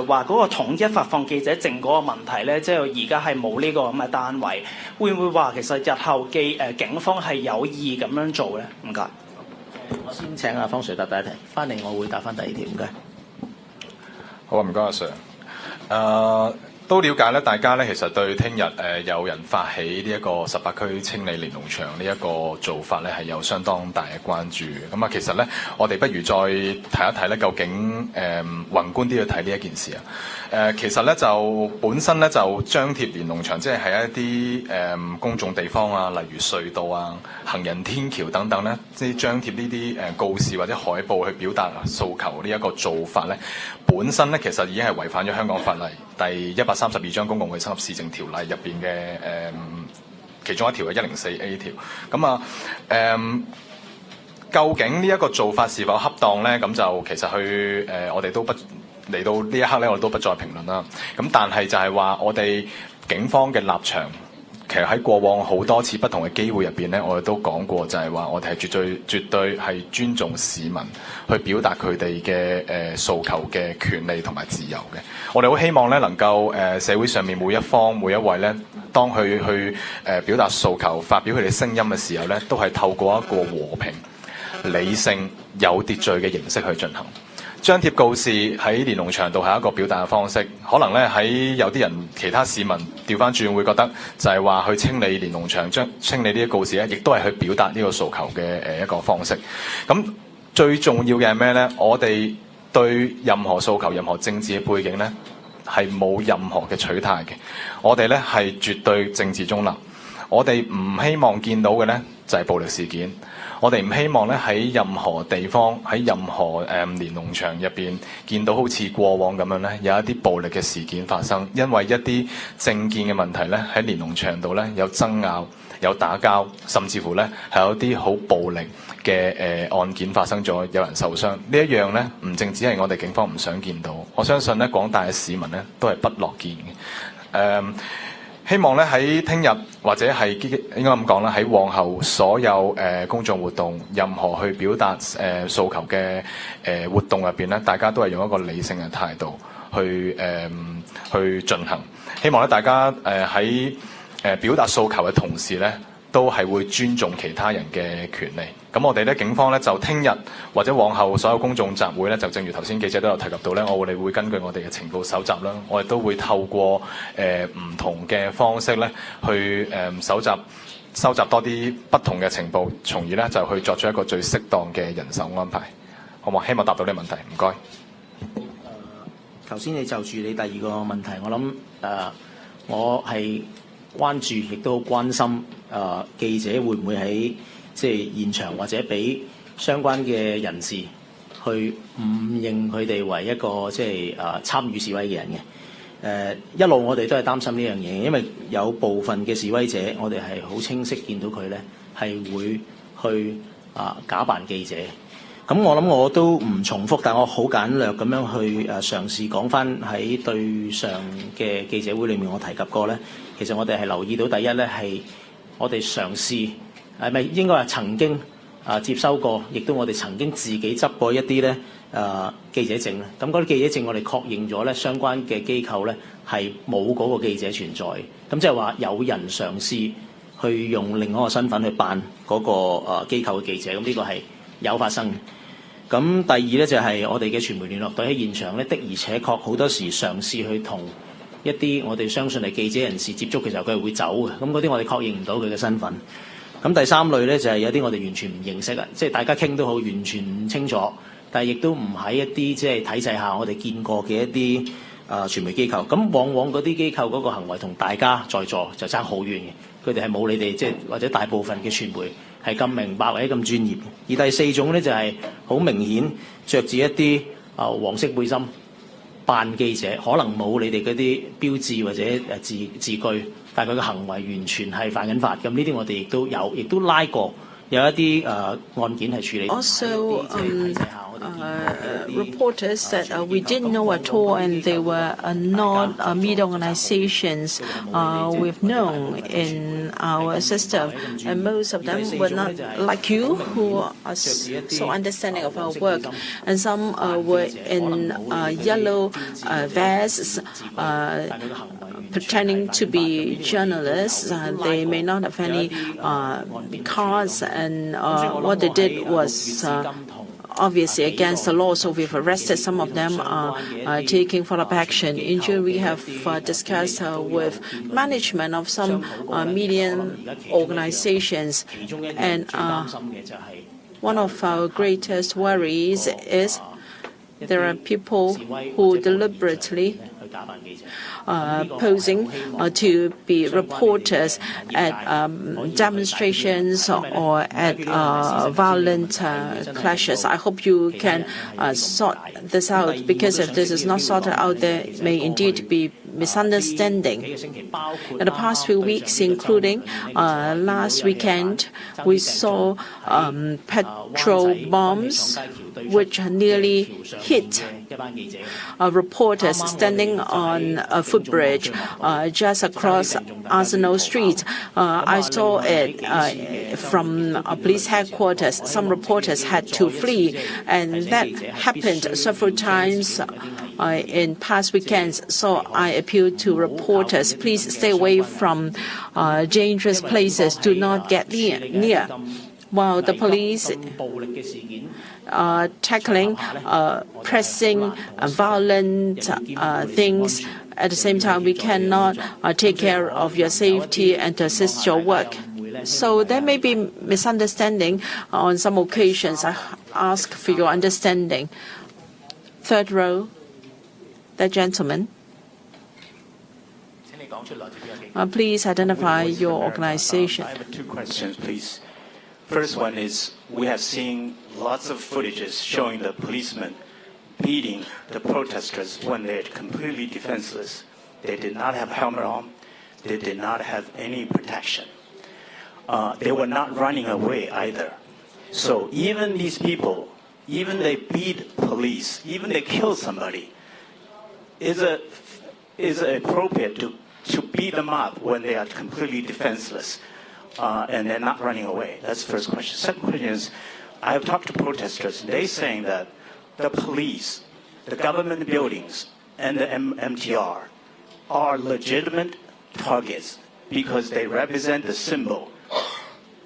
話嗰個統一發放記者證嗰個問題咧，即係而家係冇呢個咁嘅單位，會唔會話其實日後警方係有意咁樣做咧？唔該。我先請阿方 Sir 答第一題，翻嚟我會答翻第二條。唔該。好啊，唔該阿 Sir。都了解咧，大家咧其實對聽日有人發起呢一個18區清理連儂牆呢一個做法咧係有相當大嘅關注。咁其實咧，我哋不如再睇一睇咧，究竟宏觀啲去睇呢一件事啊。其實咧就本身咧就張貼連儂牆，即係喺一啲公眾地方啊，例如隧道啊、行人天橋等等咧，即係張貼呢啲告示或者海報去表達訴求呢一個做法咧，本身咧其實已經係違反咗香港法例第132章公共衛生及市政條例入邊嘅其中一條嘅104A 條。究竟呢一個做法是否恰當咧？咁就其實我哋都不嚟到呢一刻咧，我哋都不再評論啦。咁但係就係話我哋警方嘅立場其實喺過往好多次不同嘅機會入邊呢，我哋都講過，就係話我哋係絕對係尊重市民去表達佢哋嘅訴求嘅權利同埋自由嘅。我哋好希望呢，能夠社會上面每一方每一位呢，當佢去表達訴求、發表佢哋聲音嘅時候呢，都係透過一個和平、理性、有秩序嘅形式去進行。張貼告示喺連儂牆度係一個表達嘅方式，可能咧喺有啲人其他市民調翻轉會覺得就係話去清理連儂牆、清理呢啲告示咧，亦都係去表達呢個訴求嘅一個方式。咁最重要嘅係咩咧？我哋對任何訴求、任何政治嘅背景咧係冇任何嘅取態嘅。我哋咧係絕對政治中立。我哋唔希望見到嘅咧就係暴力事件。我哋唔希望咧喺任何地方喺任何連儂牆入邊見到好似過往咁樣咧有一啲暴力嘅事件發生，因為一啲政見嘅問題咧喺連儂牆度咧有爭拗、有打交，甚至乎咧係有啲好暴力嘅案件發生咗，有人受傷。呢一樣咧唔淨止係我哋警方唔想見到，我相信咧廣大嘅市民咧都係不樂見嘅。希望咧喺聽日或者係應該咁講啦，喺往後所有公眾活動，任何去表達訴求嘅活動入邊咧，大家都係用一個理性嘅態度去進行。希望咧大家喺表達訴求嘅同時咧，都係會尊重其他人嘅權利。咁我哋咧警方咧就聽日或者往後所有公眾集會咧，就正如頭先記者都有提及到咧，我哋會根據我哋嘅情報搜集啦，我哋都會透過唔同嘅方式咧去收集多啲不同嘅情報，從而咧就去作出一個最適當嘅人手安排。好唔好？希望答到呢個問題。唔該。頭先你就住你第二個問題，我諗我係關注亦都關心記者會唔會喺即係現場或者俾相關嘅人士去誤認佢哋為一個即係參與示威嘅人嘅。一路我哋都係擔心呢樣嘢，因為有部分嘅示威者，我哋係好清晰見到佢咧係會去假扮記者。咁我諗我都唔重複，但我好簡略咁樣去嘗試講翻喺對上嘅記者會裏面我提及過咧。其實我哋係留意到第一咧係我哋嘗試係咪應該係曾經接收過，亦都我哋曾經自己執過一啲咧記者證咧。咁嗰啲記者證我哋確認咗咧，相關嘅機構咧係冇嗰個記者存在。咁即係話有人嘗試去用另外一個身份去扮嗰個機構嘅記者，咁呢個係有發生嘅。咁第二咧就係我哋嘅傳媒聯絡隊喺現場咧，的而且確好多時嘗試去同一啲我哋相信係記者人士接觸嘅時候，佢係會走嘅。咁嗰啲我哋確認唔到佢嘅身份。咁第三類咧就係有啲我哋完全唔認識啊，即係大家傾都好，完全唔清楚，但係亦都唔喺一啲即係體制下我哋見過嘅一啲傳媒機構。咁往往嗰啲機構嗰個行為同大家在座就爭好遠嘅，佢哋係冇你哋即係或者大部分嘅傳媒係咁明白或者咁專業。而第四種咧就係好明顯着住一啲黃色背心扮記者，可能冇你哋嗰啲標誌或者字句，但係佢嘅行為完全係犯緊法。咁呢啲我哋亦都有，亦都拉過有一啲案件係處理。Also, reporters said we didn't know at all, and they were not media organizations we've known in our system, and most of them were not like you, who are so understanding of our work, and some were in yellow vests, pretending to be journalists. They may not have any cards, and what they did was obviously against the law, so we've arrested some of them, taking follow-up action. In June, we have discussed with management of some media organizations, and one of our greatest worries is there are people who deliberately posing to be reporters at demonstrations or at violent clashes. I hope you can sort this out, because if this is not sorted out, there may indeed be misunderstanding. In the past few weeks, including last weekend, we saw petrol bombs which nearly hit reporters standing on a footbridge just across Arsenal Street. I saw it from police headquarters. Some reporters had to flee, and that happened several times in past weekends. So I appeal to reporters, please stay away from dangerous places. Do not get near. While the police tackling pressing violent things, at the same time we cannot take care of your safety and to assist your work. So there may be misunderstanding on some occasions. I ask for your understanding. Third row, the gentleman. Please identify your organization. I have two questions, please. First one is, we have seen lots of footages showing the policemen beating the protesters when they're completely defenseless. They did not have helmet on. They did not have any protection. They were not running away either. So even these people, even they beat police, even they kill somebody, is it appropriate to beat them up when they are completely defenseless and they're not running away? That's the first question. Second question is, I have talked to protesters. They're saying that the police, the government buildings, and the MTR are legitimate targets because they represent the symbol,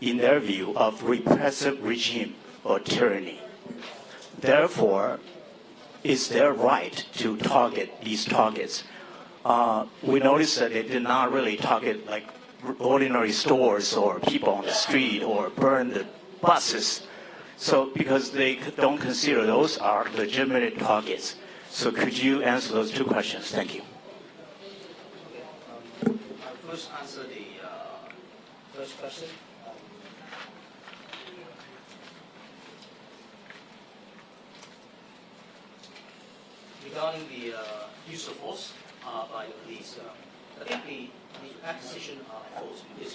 in their view, of repressive regime or tyranny. Therefore, it's their right to target these targets. We noticed that they did not really target like ordinary stores or people on the street or burn the buses. So because they don't consider those are legitimate targets. So could you answer those two questions? Thank you. I'll first answer the first question. Regarding the use of force by the police, I think the acquisition of force is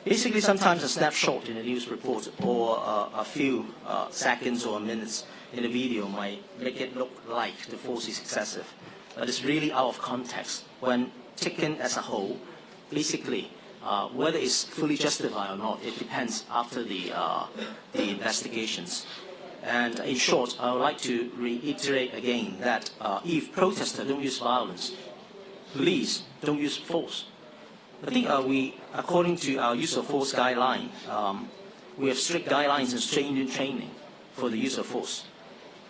basically sometimes a snapshot in a news report or a few seconds or minutes in a video might make it look like the force is excessive. But it's really out of context. When taken as a whole, basically, whether it's fully justified or not, it depends after the investigations. And in short, I would like to reiterate again that if protesters don't use violence, police don't use force. I think according to our use of force guideline, we have strict guidelines and training for the use of force.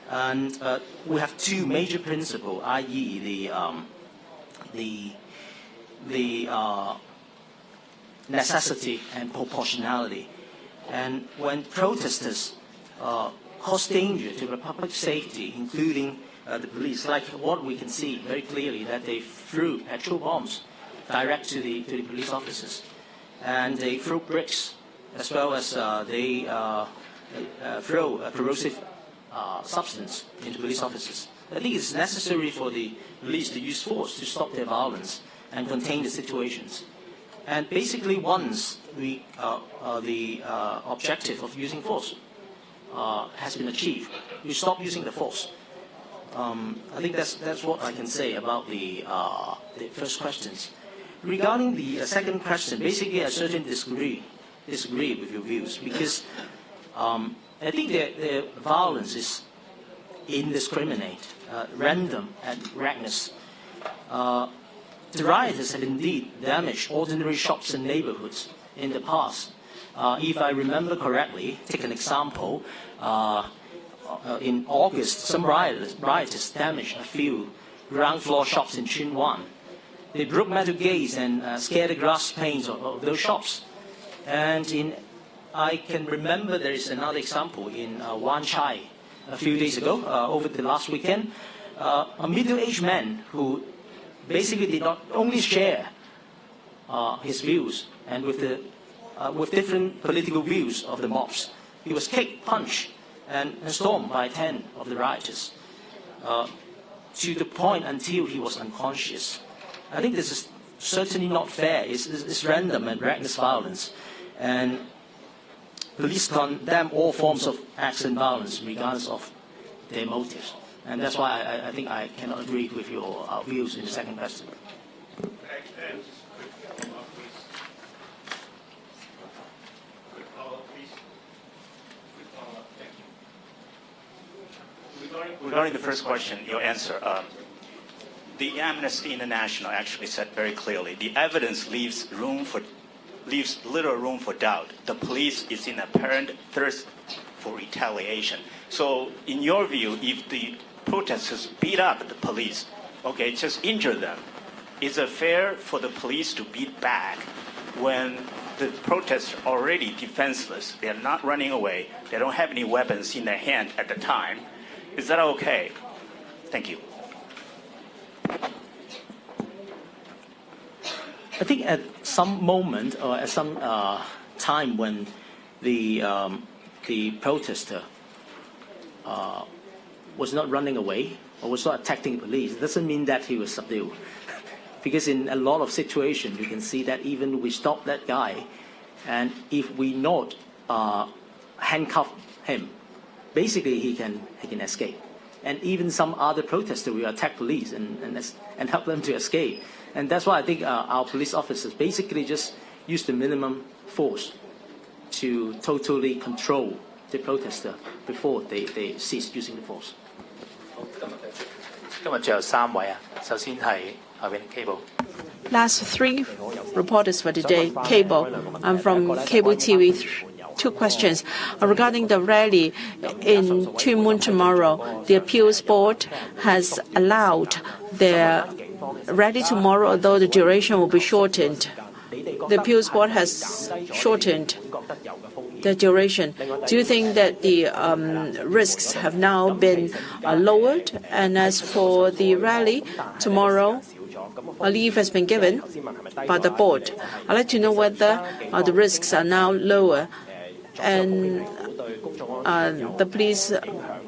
And we have two major principles, i.e. the necessity and proportionality. And when protesters cause danger to the public safety, including the police, like what we can see very clearly, that they threw petrol bombs direct to the police officers, and they throw bricks, as well as they throw a corrosive substance into police officers. I think it's necessary for the police to use force to stop their violence and contain the situations. And basically, once the objective of using force has been achieved, we stop using the force. I think that's what I can say about the first questions. Regarding the second question, basically I certainly disagree with your views, because I think the violence is indiscriminate, random, and reckless. The rioters have indeed damaged ordinary shops and neighborhoods in the past. If I remember correctly, take an example, in August, some rioters damaged a few ground floor shops in Tsuen Wan. They broke metal gates and scared the glass panes of those shops. And I can remember there is another example in Wan Chai a few days ago, over the last weekend. A middle-aged man who basically did not only share his views and with different political views of the mobs. He was kicked, punched, and stormed by 10 of the rioters. to the point until he was unconscious. I think this is certainly not fair. It's random and reckless violence. And police condemn all forms of acts and violence regardless of their motives. And that's why I think I cannot agree with your views in the second question. Regarding the first question, your answer, the Amnesty International actually said very clearly, the evidence leaves little room for doubt. The police is in apparent thirst for retaliation. So in your view, if the protesters beat up the police, okay, just injure them, is it fair for the police to beat back when the protesters are already defenseless? They're not running away. They don't have any weapons in their hand at the time. Is that okay? Thank you. I think at some moment or at some time when the protester was not running away or was not attacking police, it doesn't mean that he was subdued. Because in a lot of situations, you can see that even we stop that guy, and if we not handcuff him, basically he can escape. And even some other protesters will attack police and help them to escape. And that's why I think our police officers basically just use the minimum force to totally control the protester before they cease using the force. 今日最後3位啊，首先係後邊 Cable。 Last 3 reporters for today. Cable. I'm from Cable TV. 2 questions. Regarding the rally in Tuen Mun tomorrow, the appeals board has allowed their rally tomorrow, although the duration will be shortened. The appeals board has shortened the duration. Do you think that the risks have now been lowered? And as for the rally tomorrow, a leave has been given by the board. I'd like to know whether the risks are now lower. And the police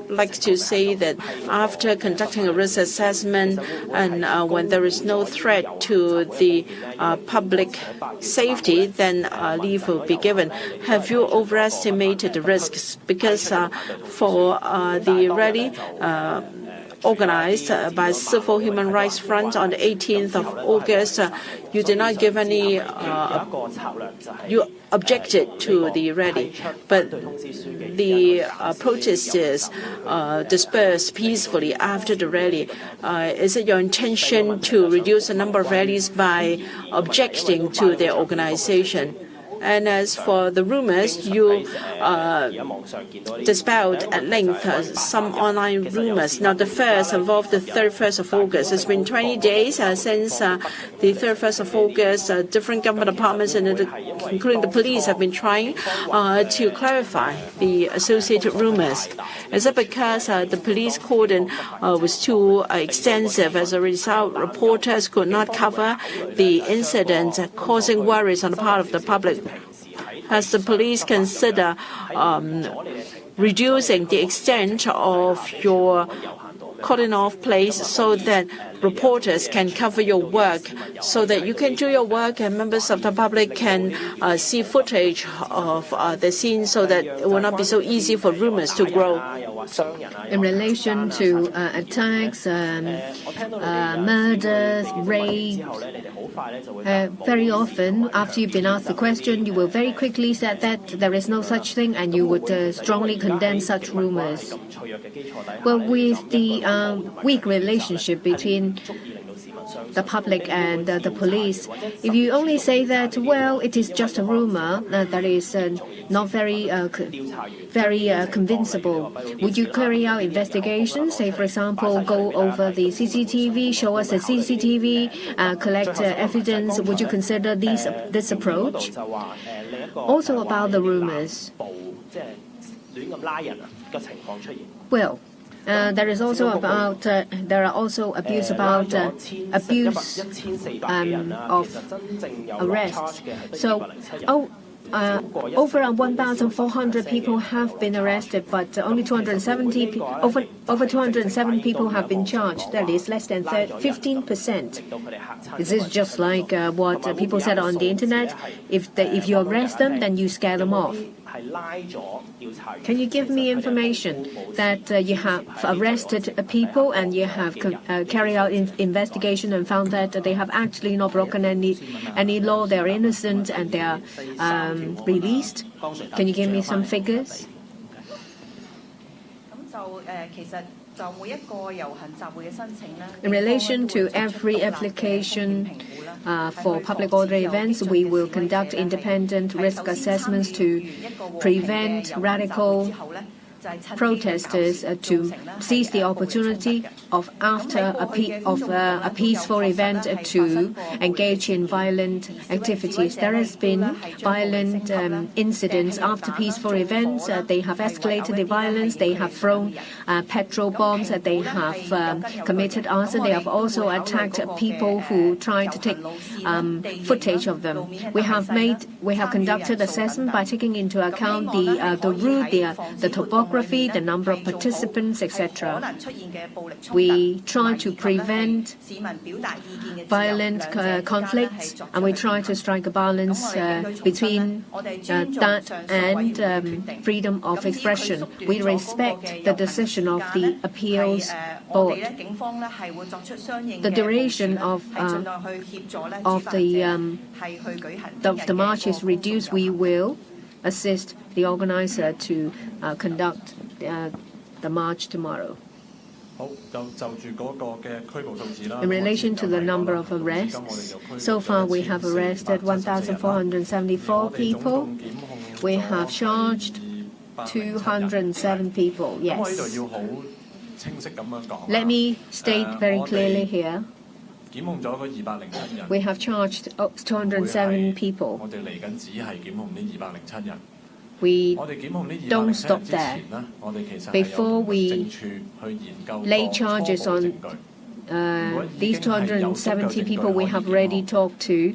like to say that after conducting a risk assessment and when there is no threat to the public safety, then leave will be given. Have you overestimated the risks? Because for the rally organized by Civil Human Rights Front on the 18th of August, you did not give any, you objected to the rally, but the protesters dispersed peacefully after the rally. Is it your intention to reduce the number of rallies by objecting to their organization? And as for the rumors, you dispelled at length some online rumors. Now, the first involved the 31st of August. It's been 20 days since the 31st of August. Different government departments, including the police, have been trying to clarify the associated rumors. Is it because the police cordon was too extensive? As a result, reporters could not cover the incident, causing worries on the part of the public. Has the police consider reducing the extent of your cordon-off place so that reporters can cover your work, so that you can do your work and members of the public can see footage of the scene, so that it will not be so easy for rumors to grow? In relation to attacks, murders, rape, very often, after you've been asked the question, you will very quickly say that there is no such thing, and you would strongly condemn such rumors. Well, with the weak relationship between the public and the police, if you only say that, well, it is just a rumor, that is not very convincible. Would you carry out investigations? Say, for example, go over the CCTV, show us the CCTV, collect evidence. Would you consider this approach? Also about the rumors. Well, there is also about there are also abuse about abuse of arrests. So, over 1,400 people have been arrested, but only over 207 people have been charged. That is less than 15%. Is this just like what people said on the internet? If you arrest them, then you scare them off. Can you give me information that you have arrested people and you have carried out investigation and found that they have actually not broken any law, they are innocent and they are released? Can you give me some figures? In relation to every application for public order events, we will conduct independent risk assessments to prevent radical protesters to seize the opportunity of a peaceful event to engage in violent activities. There has been violent incidents after peaceful events. They have escalated the violence. They have thrown petrol bombs. They have committed arson. They have also attacked people who tried to take footage of them. We have conducted assessment by taking into account the route, the topography, the number of participants, etc. We try to prevent violent conflicts, and we try to strike a balance between that and freedom of expression. We respect the decision of the appeals board. The duration of the march is reduced. We will assist the organizer to conduct the march tomorrow. In relation to the number of arrests, so far we have arrested 1,474 people. We have charged 207 people. Yes. Let me state very clearly here. We have charged 207 people. We don't stop there. Before we lay charges on these 270 people, we have already talked to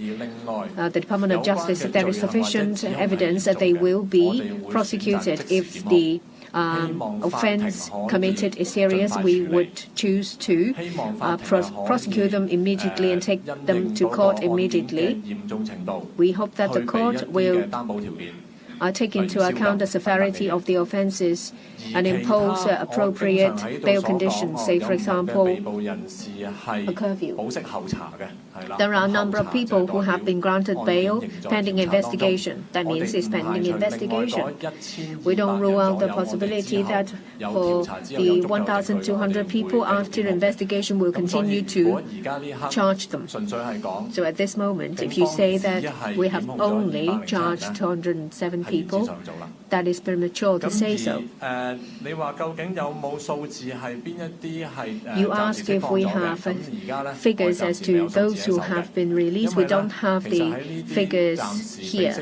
the Department of Justice. If there is sufficient evidence that they will be prosecuted. If the offense committed is serious, we would choose to prosecute them immediately and take them to court immediately. We hope that the court will take into account the severity of the offences and impose appropriate bail conditions, say, for example, a curfew. There are a number of people who have been granted bail pending investigation. That means it's pending investigation. We don't rule out the possibility that for the 1,200 people, after investigation, we'll continue to charge them. So at this moment, if you say that we have only charged 207 people, that is premature to say so. You asked if we have figures as to those who have been released. We don't have the figures here.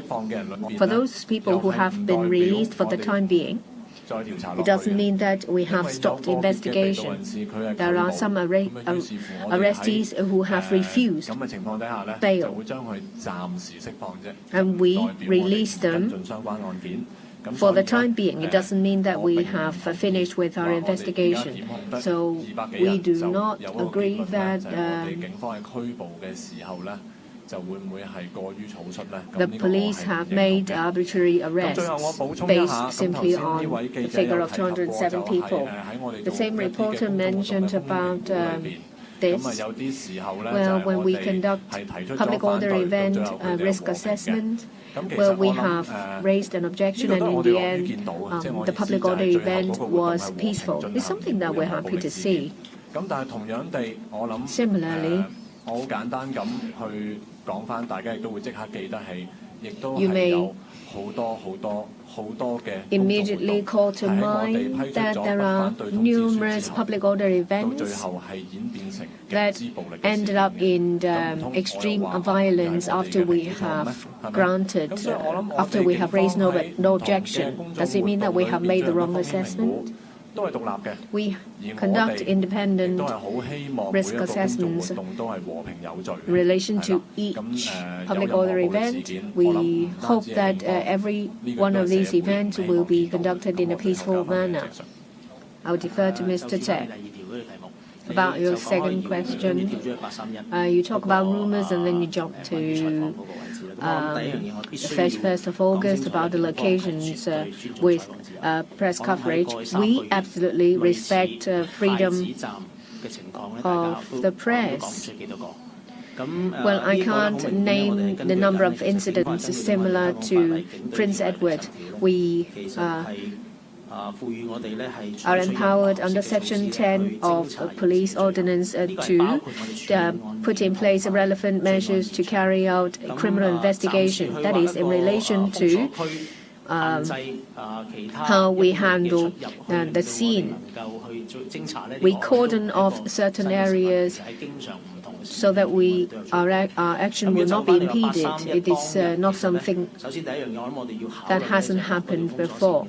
For those people who have been released for the time being, it doesn't mean that we have stopped investigation. There are some arrestees who have refused bail, and we release them for the time being. It doesn't mean that we have finished with our investigation. So we do not agree that the police have made arbitrary arrests based simply on the figure of 207 people. The same reporter mentioned about this. Well, when we conduct public order event risk assessment, well, we have raised an objection, and in the end, the public order event was peaceful. It's something that we're happy to see. Similarly, you may immediately call to mind that there are numerous public order events that ended up in extreme violence after we have raised no objection. Does it mean that we have made the wrong assessment? 都係獨立嘅。 We 而我 conduct 哋亦 independent 都係好希望每一 risk 個公眾 assessments 活動都係和平有序嘅。 in relation 係 to 啦 each 咁 public 有任 order 何暴力事 event. 件，我諗 We 唔單 hope 止係 that 警方 every 呢個 one 都 of 係 these 社會 events 希望 will be 見到 conducted in a 咁我哋 peaceful 有交翻 manner. 嘅正常。 I'll defer to Mr. Che. About your second question, you talk about rumors and then you jump to 31st of August about the locations with press coverage. We absolutely respect freedom of the press. Well, I can't name the number of incidents similar to Prince Edward. We are empowered under Section 10 of Police Ordinance to put in place relevant measures to carry out a criminal investigation. That is in relation to how we handle the scene. We cordon off certain areas so that our action will not be impeded. It is not something that hasn't happened before.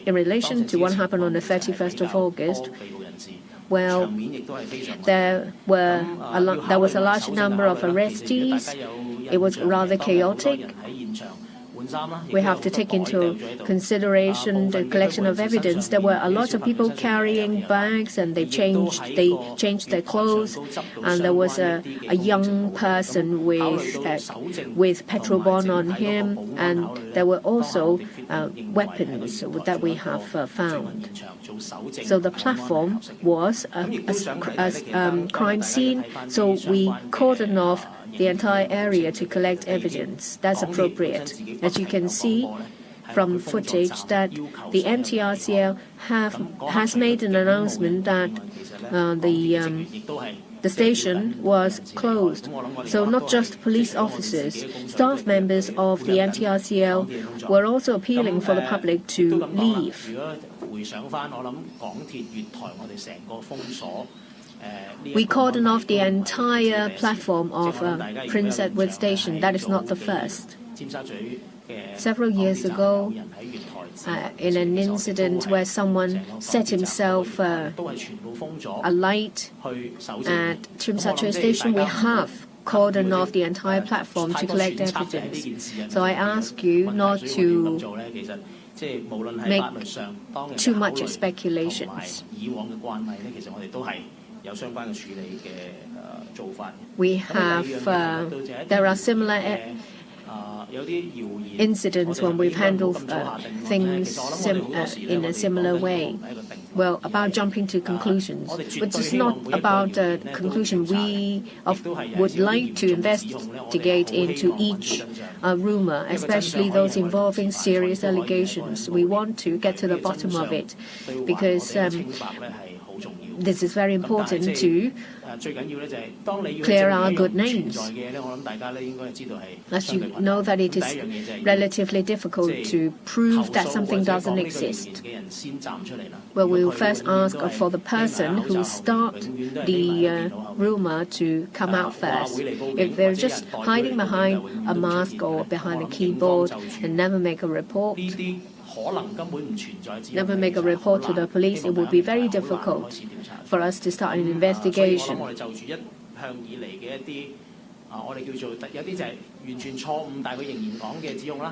In relation to what happened on the 31st of August, well, there was a large number of arrestees. It was rather chaotic. We have to take into consideration the collection of evidence. There were a lot of people carrying bags, and they changed their clothes. And there was a young person with petrol bomb on him, and there were also weapons that we have found. So the platform was a crime scene. So we cordoned off the entire area to collect evidence. That's appropriate. As you can see from footage that the MTRCL has made an announcement that the station was closed. So not just police officers, staff members of the MTRCL were also appealing for the public to leave. We cordoned off the entire platform of Prince Edward Station. That is not the first. Several years ago, in an incident where someone set himself alight at Tsim Sha Tsui Station, we have cordoned off the entire platform to collect evidence. So I ask you not to make too much speculations. We have, there are similar incidents when we've handled things in a similar way. Well, about jumping to conclusions, but it's not about a conclusion. We would like to investigate into each rumor, especially those involving serious allegations. We want to get to the bottom of it because this is very important to clear our good names. As you know that it is relatively difficult to prove that something doesn't exist. Well, we will first ask for the person who started the rumor to come out first. If they're just hiding behind a mask or behind a keyboard and never make a report, to the police, it would be very difficult for us to start an investigation.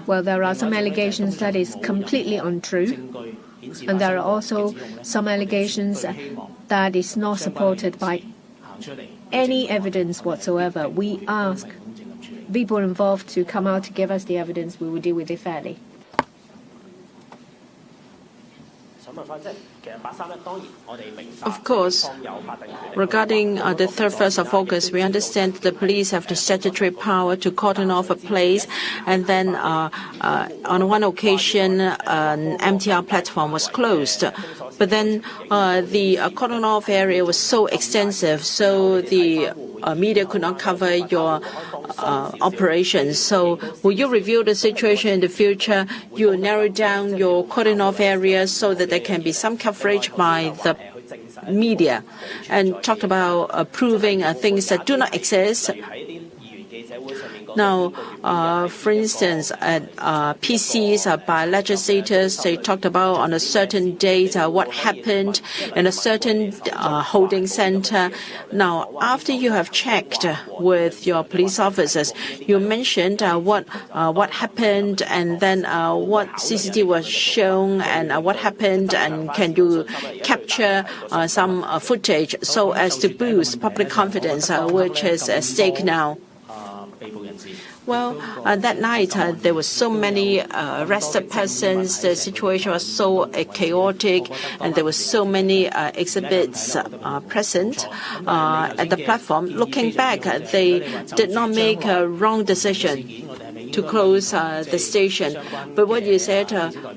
Well, there are some allegations that is completely untrue, and there are also some allegations that is not supported by any evidence whatsoever. We ask people involved to come out to give us the evidence. We will deal with it fairly. Of course, regarding the 31st of August, we understand the police have the statutory power to cordon off a place, and then on one occasion, an MTR platform was closed. But then the cordon off area was so extensive, so the media could not cover your operations. So will you review the situation in the future? You will narrow down your cordon off areas so that there can be some coverage by the media, and talk about proving things that do not exist. Now, for instance, at PCs by legislators, they talked about on a certain date what happened in a certain holding center. Now, after you have checked with your police officers, you mentioned what happened and then what CCTV was shown and what happened, and can you capture some footage so as to boost public confidence, which is at stake now? Well, that night there were so many arrested persons. The situation was so chaotic, and there were so many exhibits present at the platform. Looking back, they did not make a wrong decision to close the station. But what you said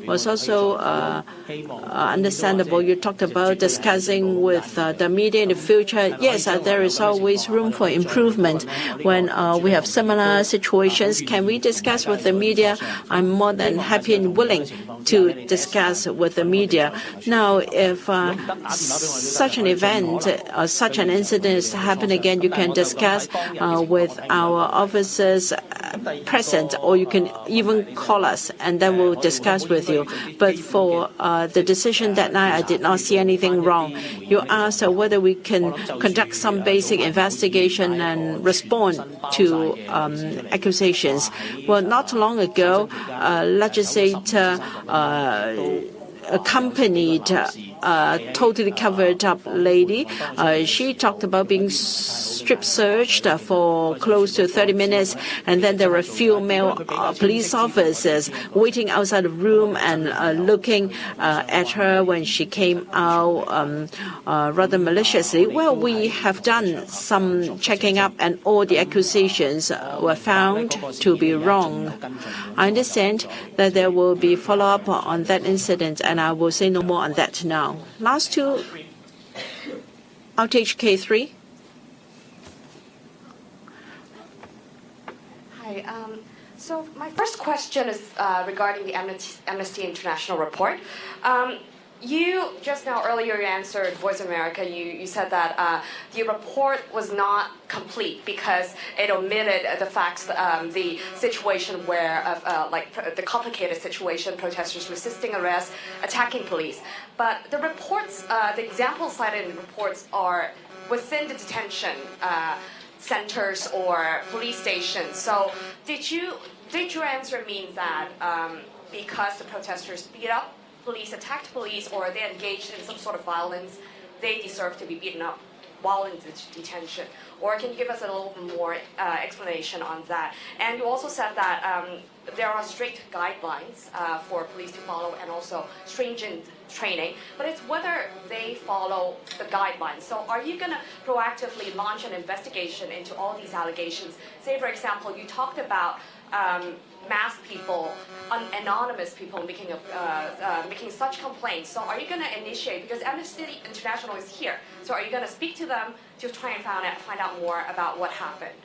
was also understandable. You talked about discussing with the media in the future. Yes, there is always room for improvement when we have similar situations. Can we discuss with the media? I'm more than happy and willing to discuss with the media. Now, if such an event or such an incident is to happen again, you can discuss with our officers present, or you can even call us, and then we'll discuss with you. But for the decision that night, I did not see anything wrong. You asked whether we can conduct some basic investigation and respond to accusations. Well, not long ago, a legislator accompanied a totally covered up lady. She talked about being strip searched for close to 30 minutes, and then there were a few male police officers waiting outside the room and looking at her when she came out rather maliciously. Well, we have done some checking up, and all the accusations were found to be wrong. I understand that there will be follow-up on that incident, and I will say no more on that now. Last two, outage K3. Hi. So my first question is regarding the Amnesty International report. You just now earlier you answered Voice of America. You said that the report was not complete because it omitted the facts, the situation where the complicated situation, protesters resisting arrest, attacking police. But the reports, the examples cited in the reports are within the detention centers or police stations. So did your answer mean that because the protesters beat up police, attacked police, or they engaged in some sort of violence, they deserve to be beaten up while in detention? Or can you give us a little more explanation on that? And you also said that there are strict guidelines for police to follow and also stringent training, but it's whether they follow the guidelines. So are you going to proactively launch an investigation into all these allegations? Say, for example, you talked about masked people, anonymous people making such complaints. So are you going to initiate, because Amnesty International is here, so are you going to speak to them to try and find out more about what happened?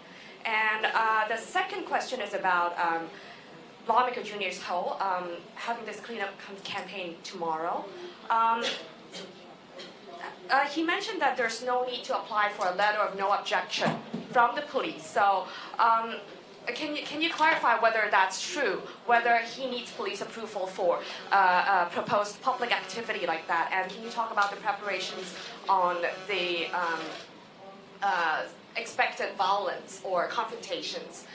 And the second question is about lawmaker Junior Ho having this cleanup campaign tomorrow. He mentioned that there's no need to apply for a letter of no objection from the police. So can you clarify whether that's true, whether he needs police approval for proposed public activity like that? And can you talk about the preparations on the expected violence or confrontations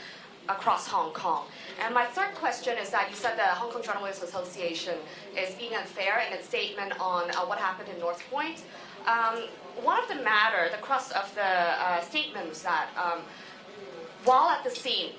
across Hong Kong? And my third question is that you said the Hong Kong Journalists Association is being unfair in its statement on what happened in North Point. One of the the crux of the statement was that while at the scene,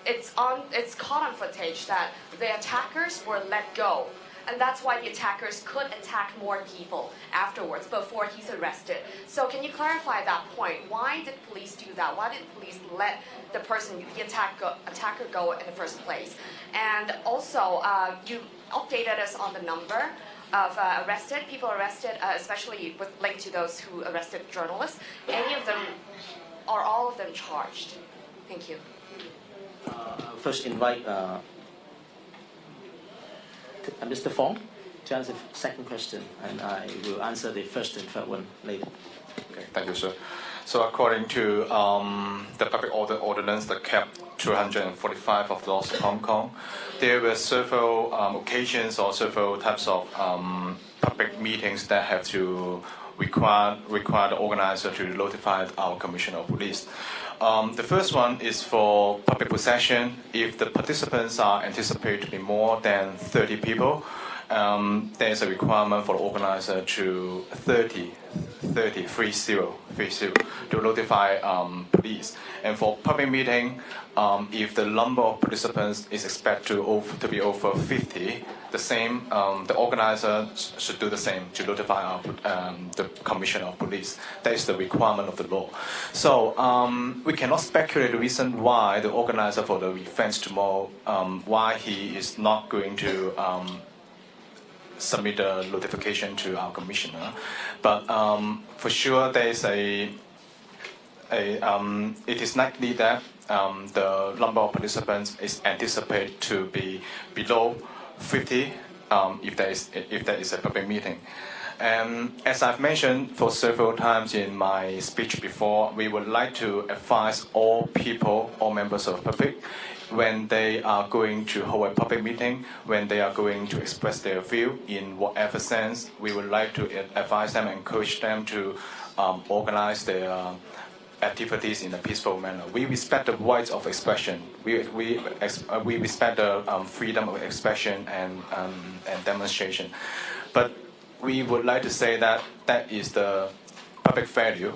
it's caught on footage that the attackers were let go. And that's why the attackers could attack more people afterwards, before he's arrested. So can you clarify that point? Why did police do that? Why did police let the attacker go in the first place? And also, you updated us on the number of people arrested, especially linked to those who arrested journalists. Any of them, are all of them charged? Thank you. First invite Mr. Fong to answer the second question, and I will answer the first and third one later. Okay, thank you, sir. So according to the public order ordinance, the Cap 245 of the laws of Hong Kong, there were several occasions or several types of public meetings that have to require the organizer to notify our Commissioner of Police. The first one is for public procession. If the participants are anticipated to be more than 30 people, there is a requirement for the organizer to 30 to notify police. And for public meeting, if the number of participants is expected to be over 50, the organizer should do the same to notify the Commissioner of Police. That is the requirement of the law. So we cannot speculate the reason why the organizer for the events tomorrow, why he is not going to submit a notification to our commissioner, but for sure there is it is likely that the number of participants is anticipated to be below 50 if there is a public meeting. As I've mentioned for several times in my speech before, we would like to advise all people, all members of the public, when they are going to hold a public meeting, when they are going to express their view in whatever sense, we would like to advise them, encourage them to organize their activities in a peaceful manner. We respect the rights of expression. We respect the freedom of expression and demonstration. But we would like to say that that is the public value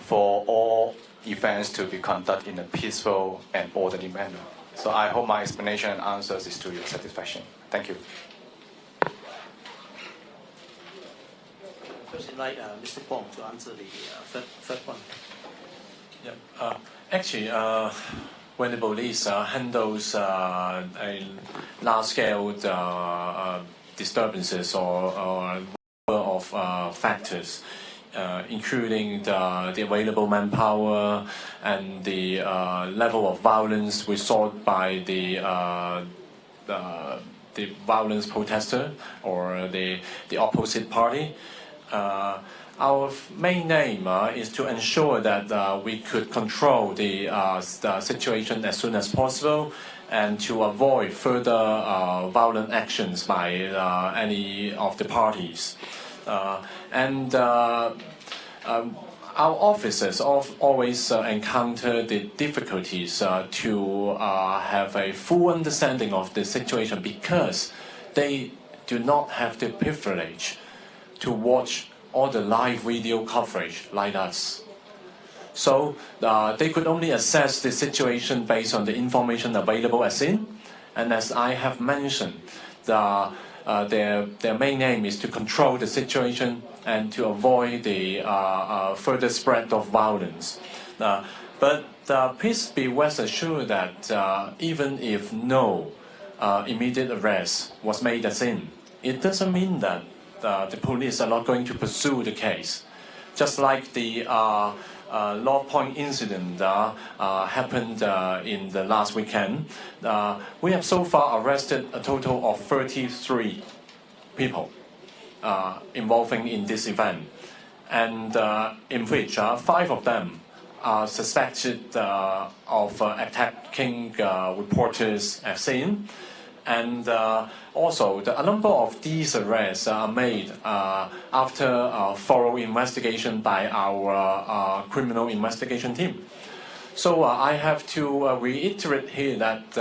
for all events to be conducted in a peaceful and orderly manner. So I hope my explanation and answers is to your satisfaction. Thank you. First, invite Mr. Kwong to answer the third one. Yeah. Actually, when the police handles a large-scale disturbances or of factors, including the available manpower and the level of violence resort by the violence protester or the opposite party. Our main aim is to ensure that we could control the situation as soon as possible and to avoid further violent actions by any of the parties. Our officers always encounter the difficulties to have a full understanding of the situation because they do not have the privilege to watch all the live video coverage like us. So they could only assess the situation based on the information available as in. And as I have mentioned, their main aim is to control the situation and to avoid the further spread of violence. But please be rest assured that even if no immediate arrest was made as in, it doesn't mean that the police are not going to pursue the case. Just like the North Point incident happened in the last weekend, we have so far arrested a total of 33 people involving in this event, and in which 5 of them are suspected of attacking reporters as seen. And also, a number of these arrests are made after a thorough investigation by our criminal investigation team. So I have to reiterate here that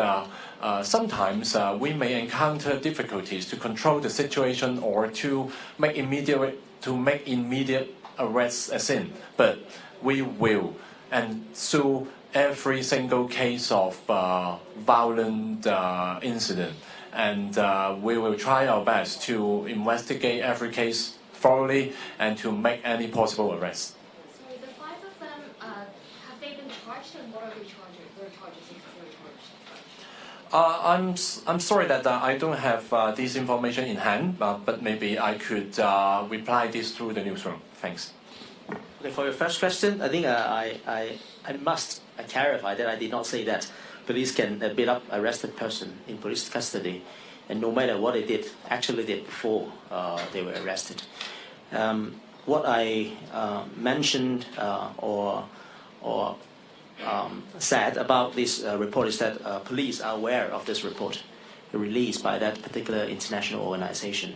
sometimes we may encounter difficulties to control the situation or to make immediate arrests as in, but we will ensue every single case of violent incident, and we will try our best to investigate every case thoroughly and to make any possible arrests. So the 5 of them, have they been charged, and what are the charges? I'm sorry that I don't have this information in hand, but maybe I could reply this through the newsroom. Thanks. Okay, for your first question, I think I must clarify that I did not say that police can beat up arrested person in police custody, and no matter what they did, actually did before they were arrested. what I mentioned or said about this report is that police are aware of this report released by that particular international organization.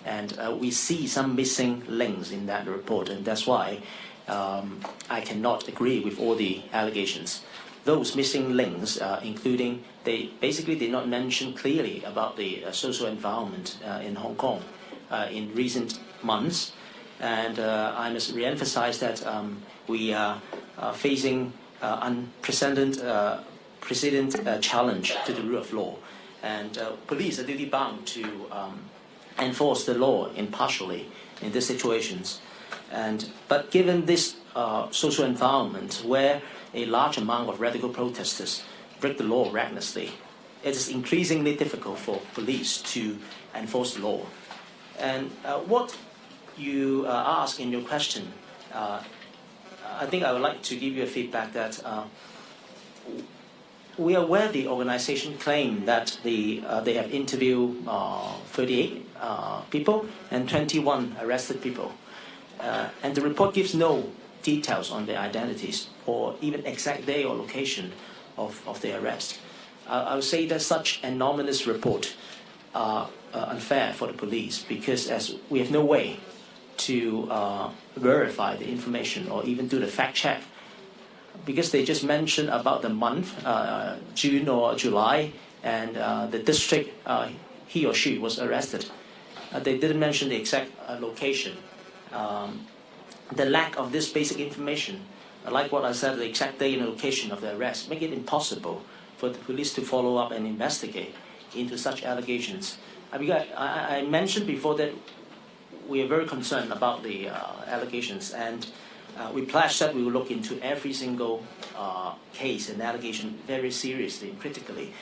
And we see some missing links in that report, and that's why I cannot agree with all the allegations. Those missing links, including they basically did not mention clearly about the social environment in Hong Kong in recent months. And I must re-emphasize that we are facing unprecedented challenge to the rule of law. And police are duty-bound to enforce the law impartially in these situations. But given this social environment where a large amount of radical protesters break the law recklessly, it is increasingly difficult for police to enforce the law. And what you ask in your question, I think I would like to give you a feedback that we are aware the organization claimed that they have interviewed 38 people and 21 arrested people. And the report gives no details on their identities or even exact day or location of their arrest. I would say that such anonymous report are unfair for the police because as we have no way to verify the information or even do the fact check because they just mentioned about the month, June or July, and the district he or she was arrested. They didn't mention the exact location. The lack of this basic information, like what I said, the exact day and location of the arrest, make it impossible for the police to follow up and investigate into such allegations. I mentioned before that we are very concerned about the allegations, and we pledged that we will look into every single case and allegation very seriously and critically.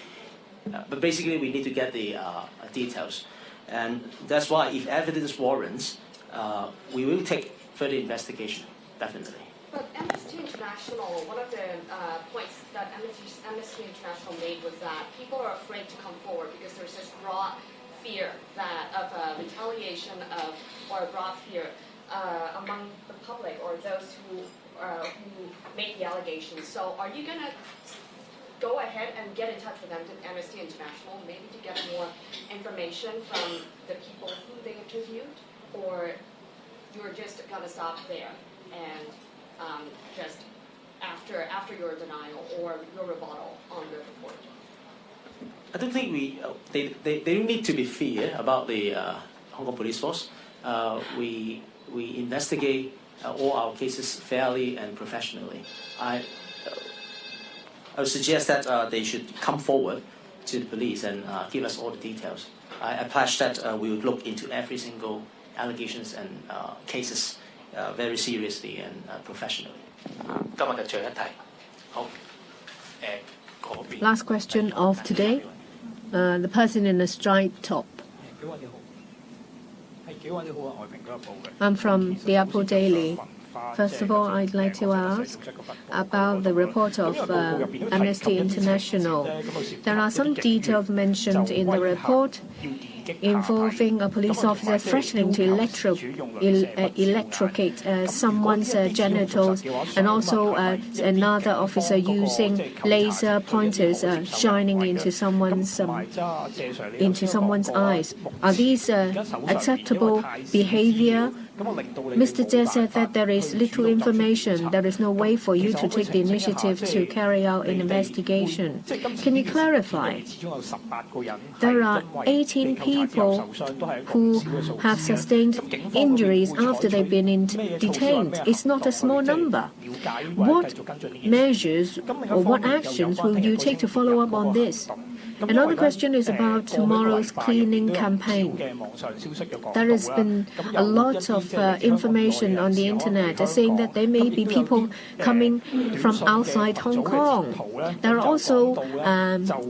But basically, we need to get the details. And that's why, if evidence warrants, we will take further investigation, definitely. But Amnesty International, one of the points that Amnesty International made was that people are afraid to come forward because there's this broad fear of retaliation or broad fear among the public or those who make the allegations. So are you going to go ahead and get in touch with Amnesty International, maybe to get more information from the people who they interviewed, or you're just going to stop there and just after your denial or your rebuttal on the report? I don't think they don't need to be feared about the Hong Kong Police Force. We investigate all our cases fairly and professionally. I would suggest that they should come forward to the police and give us all the details. I pledge that we would look into every single allegations and cases very seriously and professionally. 今日嘅最後一題，好，嗰邊。 Last question of today. The person in the striped top. I'm from the Apple Daily. First of all, I'd like to ask about the report of Amnesty International. There are some details mentioned in the report involving a police officer threatening to electrocute someone's genitals, and also another officer using laser pointers shining into someone's eyes. Are these acceptable behavior? Mr. Jie said that there is little information. There is no way for you to take the initiative to carry out an investigation. Can you clarify? There are 18 people who have sustained injuries after they've been detained. It's not a small number. What measures or what actions will you take to follow up on this? Another question is about tomorrow's cleaning campaign. There has been a lot of information on the internet saying that there may be people coming from outside Hong Kong. There are also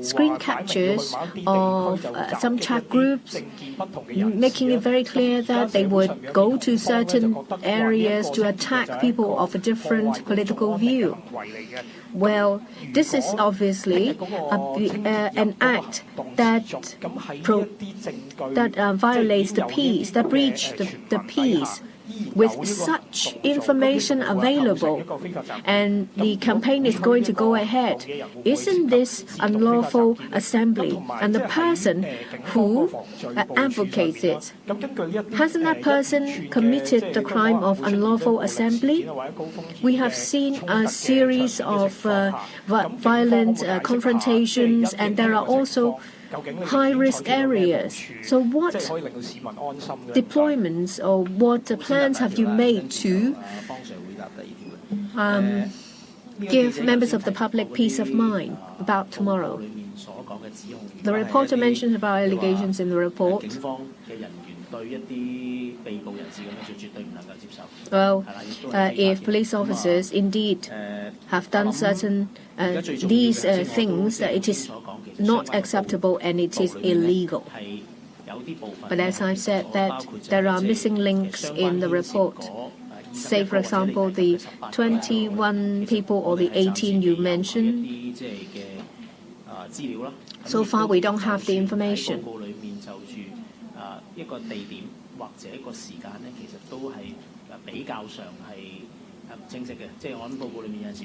screen captures of some chat groups making it very clear that they would go to certain areas to attack people of a different political view. Well, this is obviously an act that violates the peace, that breaches the peace. with such information available and the campaign is going to go ahead, isn't this unlawful assembly? And the person who advocates it, hasn't that person committed the crime of unlawful assembly? We have seen a series of violent confrontations, and there are also high-risk areas. So what deployments or what plans have you made to give members of the public peace of mind about tomorrow? The reporter mentioned about allegations in the report. Well, if police officers indeed have done certain these things, it is not acceptable and it is illegal. But as I've said, that there are missing links in the report. Say, for example, the 21 people or the 18 you mentioned. So far, we don't have the information.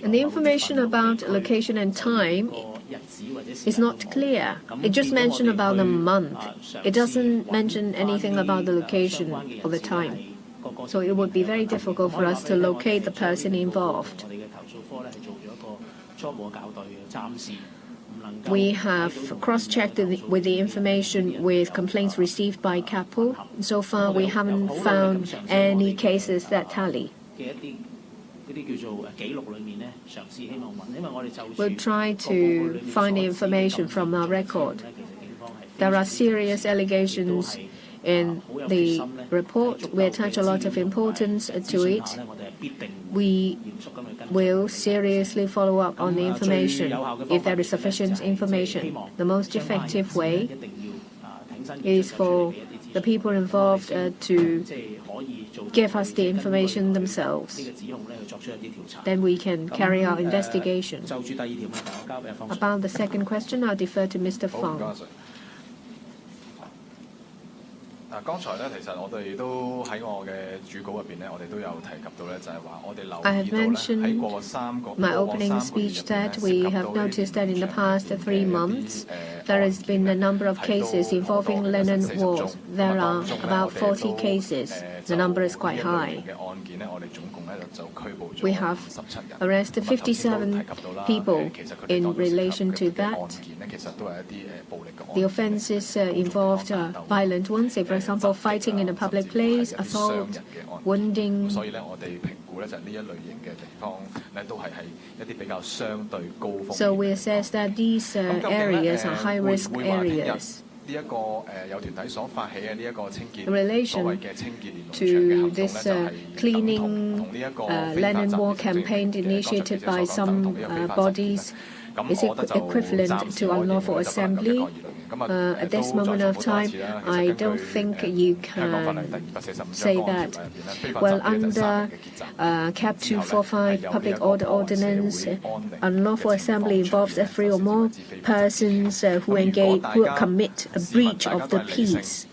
And the information about location and time is not clear. It just mentioned about the month. It doesn't mention anything about the location or the time. So it would be very difficult for us to locate the person involved. We have cross-checked with the information with complaints received by CAPO. So far, we haven't found any cases that tally. We'll try to find the information from our record. There are serious allegations in the report. We attach a lot of importance to it. We will seriously follow up on the information if there is sufficient information. The most effective way is for the people involved to give us the information themselves. Then we can carry out investigation. About the second question, I'll defer to Mr. Fong. 剛才咧，其實我哋都喺我嘅主稿入邊咧，我哋都有提及到咧，就係話我哋留意到咧喺過3個 my opening speech that we have noticed that in the past 3 months there has been a number of cases involving land wars. There are about 40 cases. The number is quite high. We have arrested 57 people in relation to that. The offences involved violent ones, say, for example, fighting in a public place, assault, wounding. So we assess that these areas are high-risk areas. In relation to this cleaning land and war campaign initiated by some bodies, is it equivalent to unlawful assembly? At this moment of time, I don't think you can say that. Well, under CAP 245 Public Order Ordinance, unlawful assembly involves 3 or more persons who commit a breach of the peace.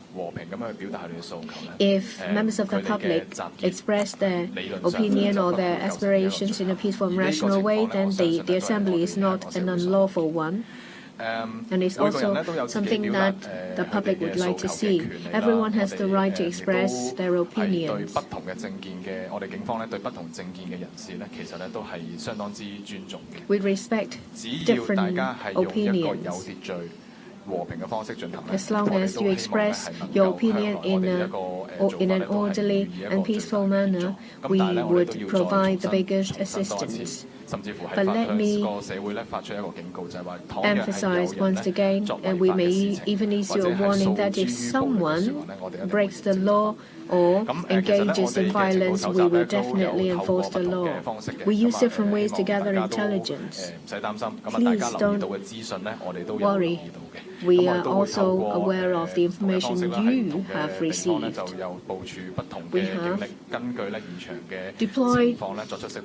If members of the public express their opinion or their aspirations in a peaceful and rational way, then the assembly is not an unlawful one. And it's also something that the public would like to see. Everyone has the right to express their opinions. We respect different opinions. As long as you express your opinion in an orderly and peaceful manner, we would provide the biggest assistance. But let me emphasize once again, and we may even issue a warning that if someone breaks the law or engages in violence, we will definitely enforce the law. We use different ways to gather intelligence. Please don't worry. We are also aware of the information you have received. We have deployed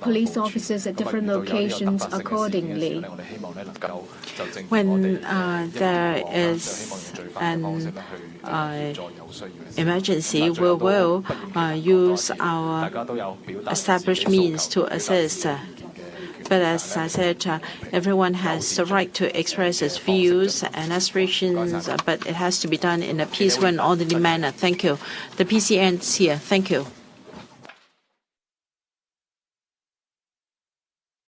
police officers at different locations accordingly. When there is an emergency, we will will use our established means to assist. But as I said, everyone has the right to express his views and aspirations, but it has to be done in a peaceful and orderly manner. Thank you. The PC ends here. Thank you.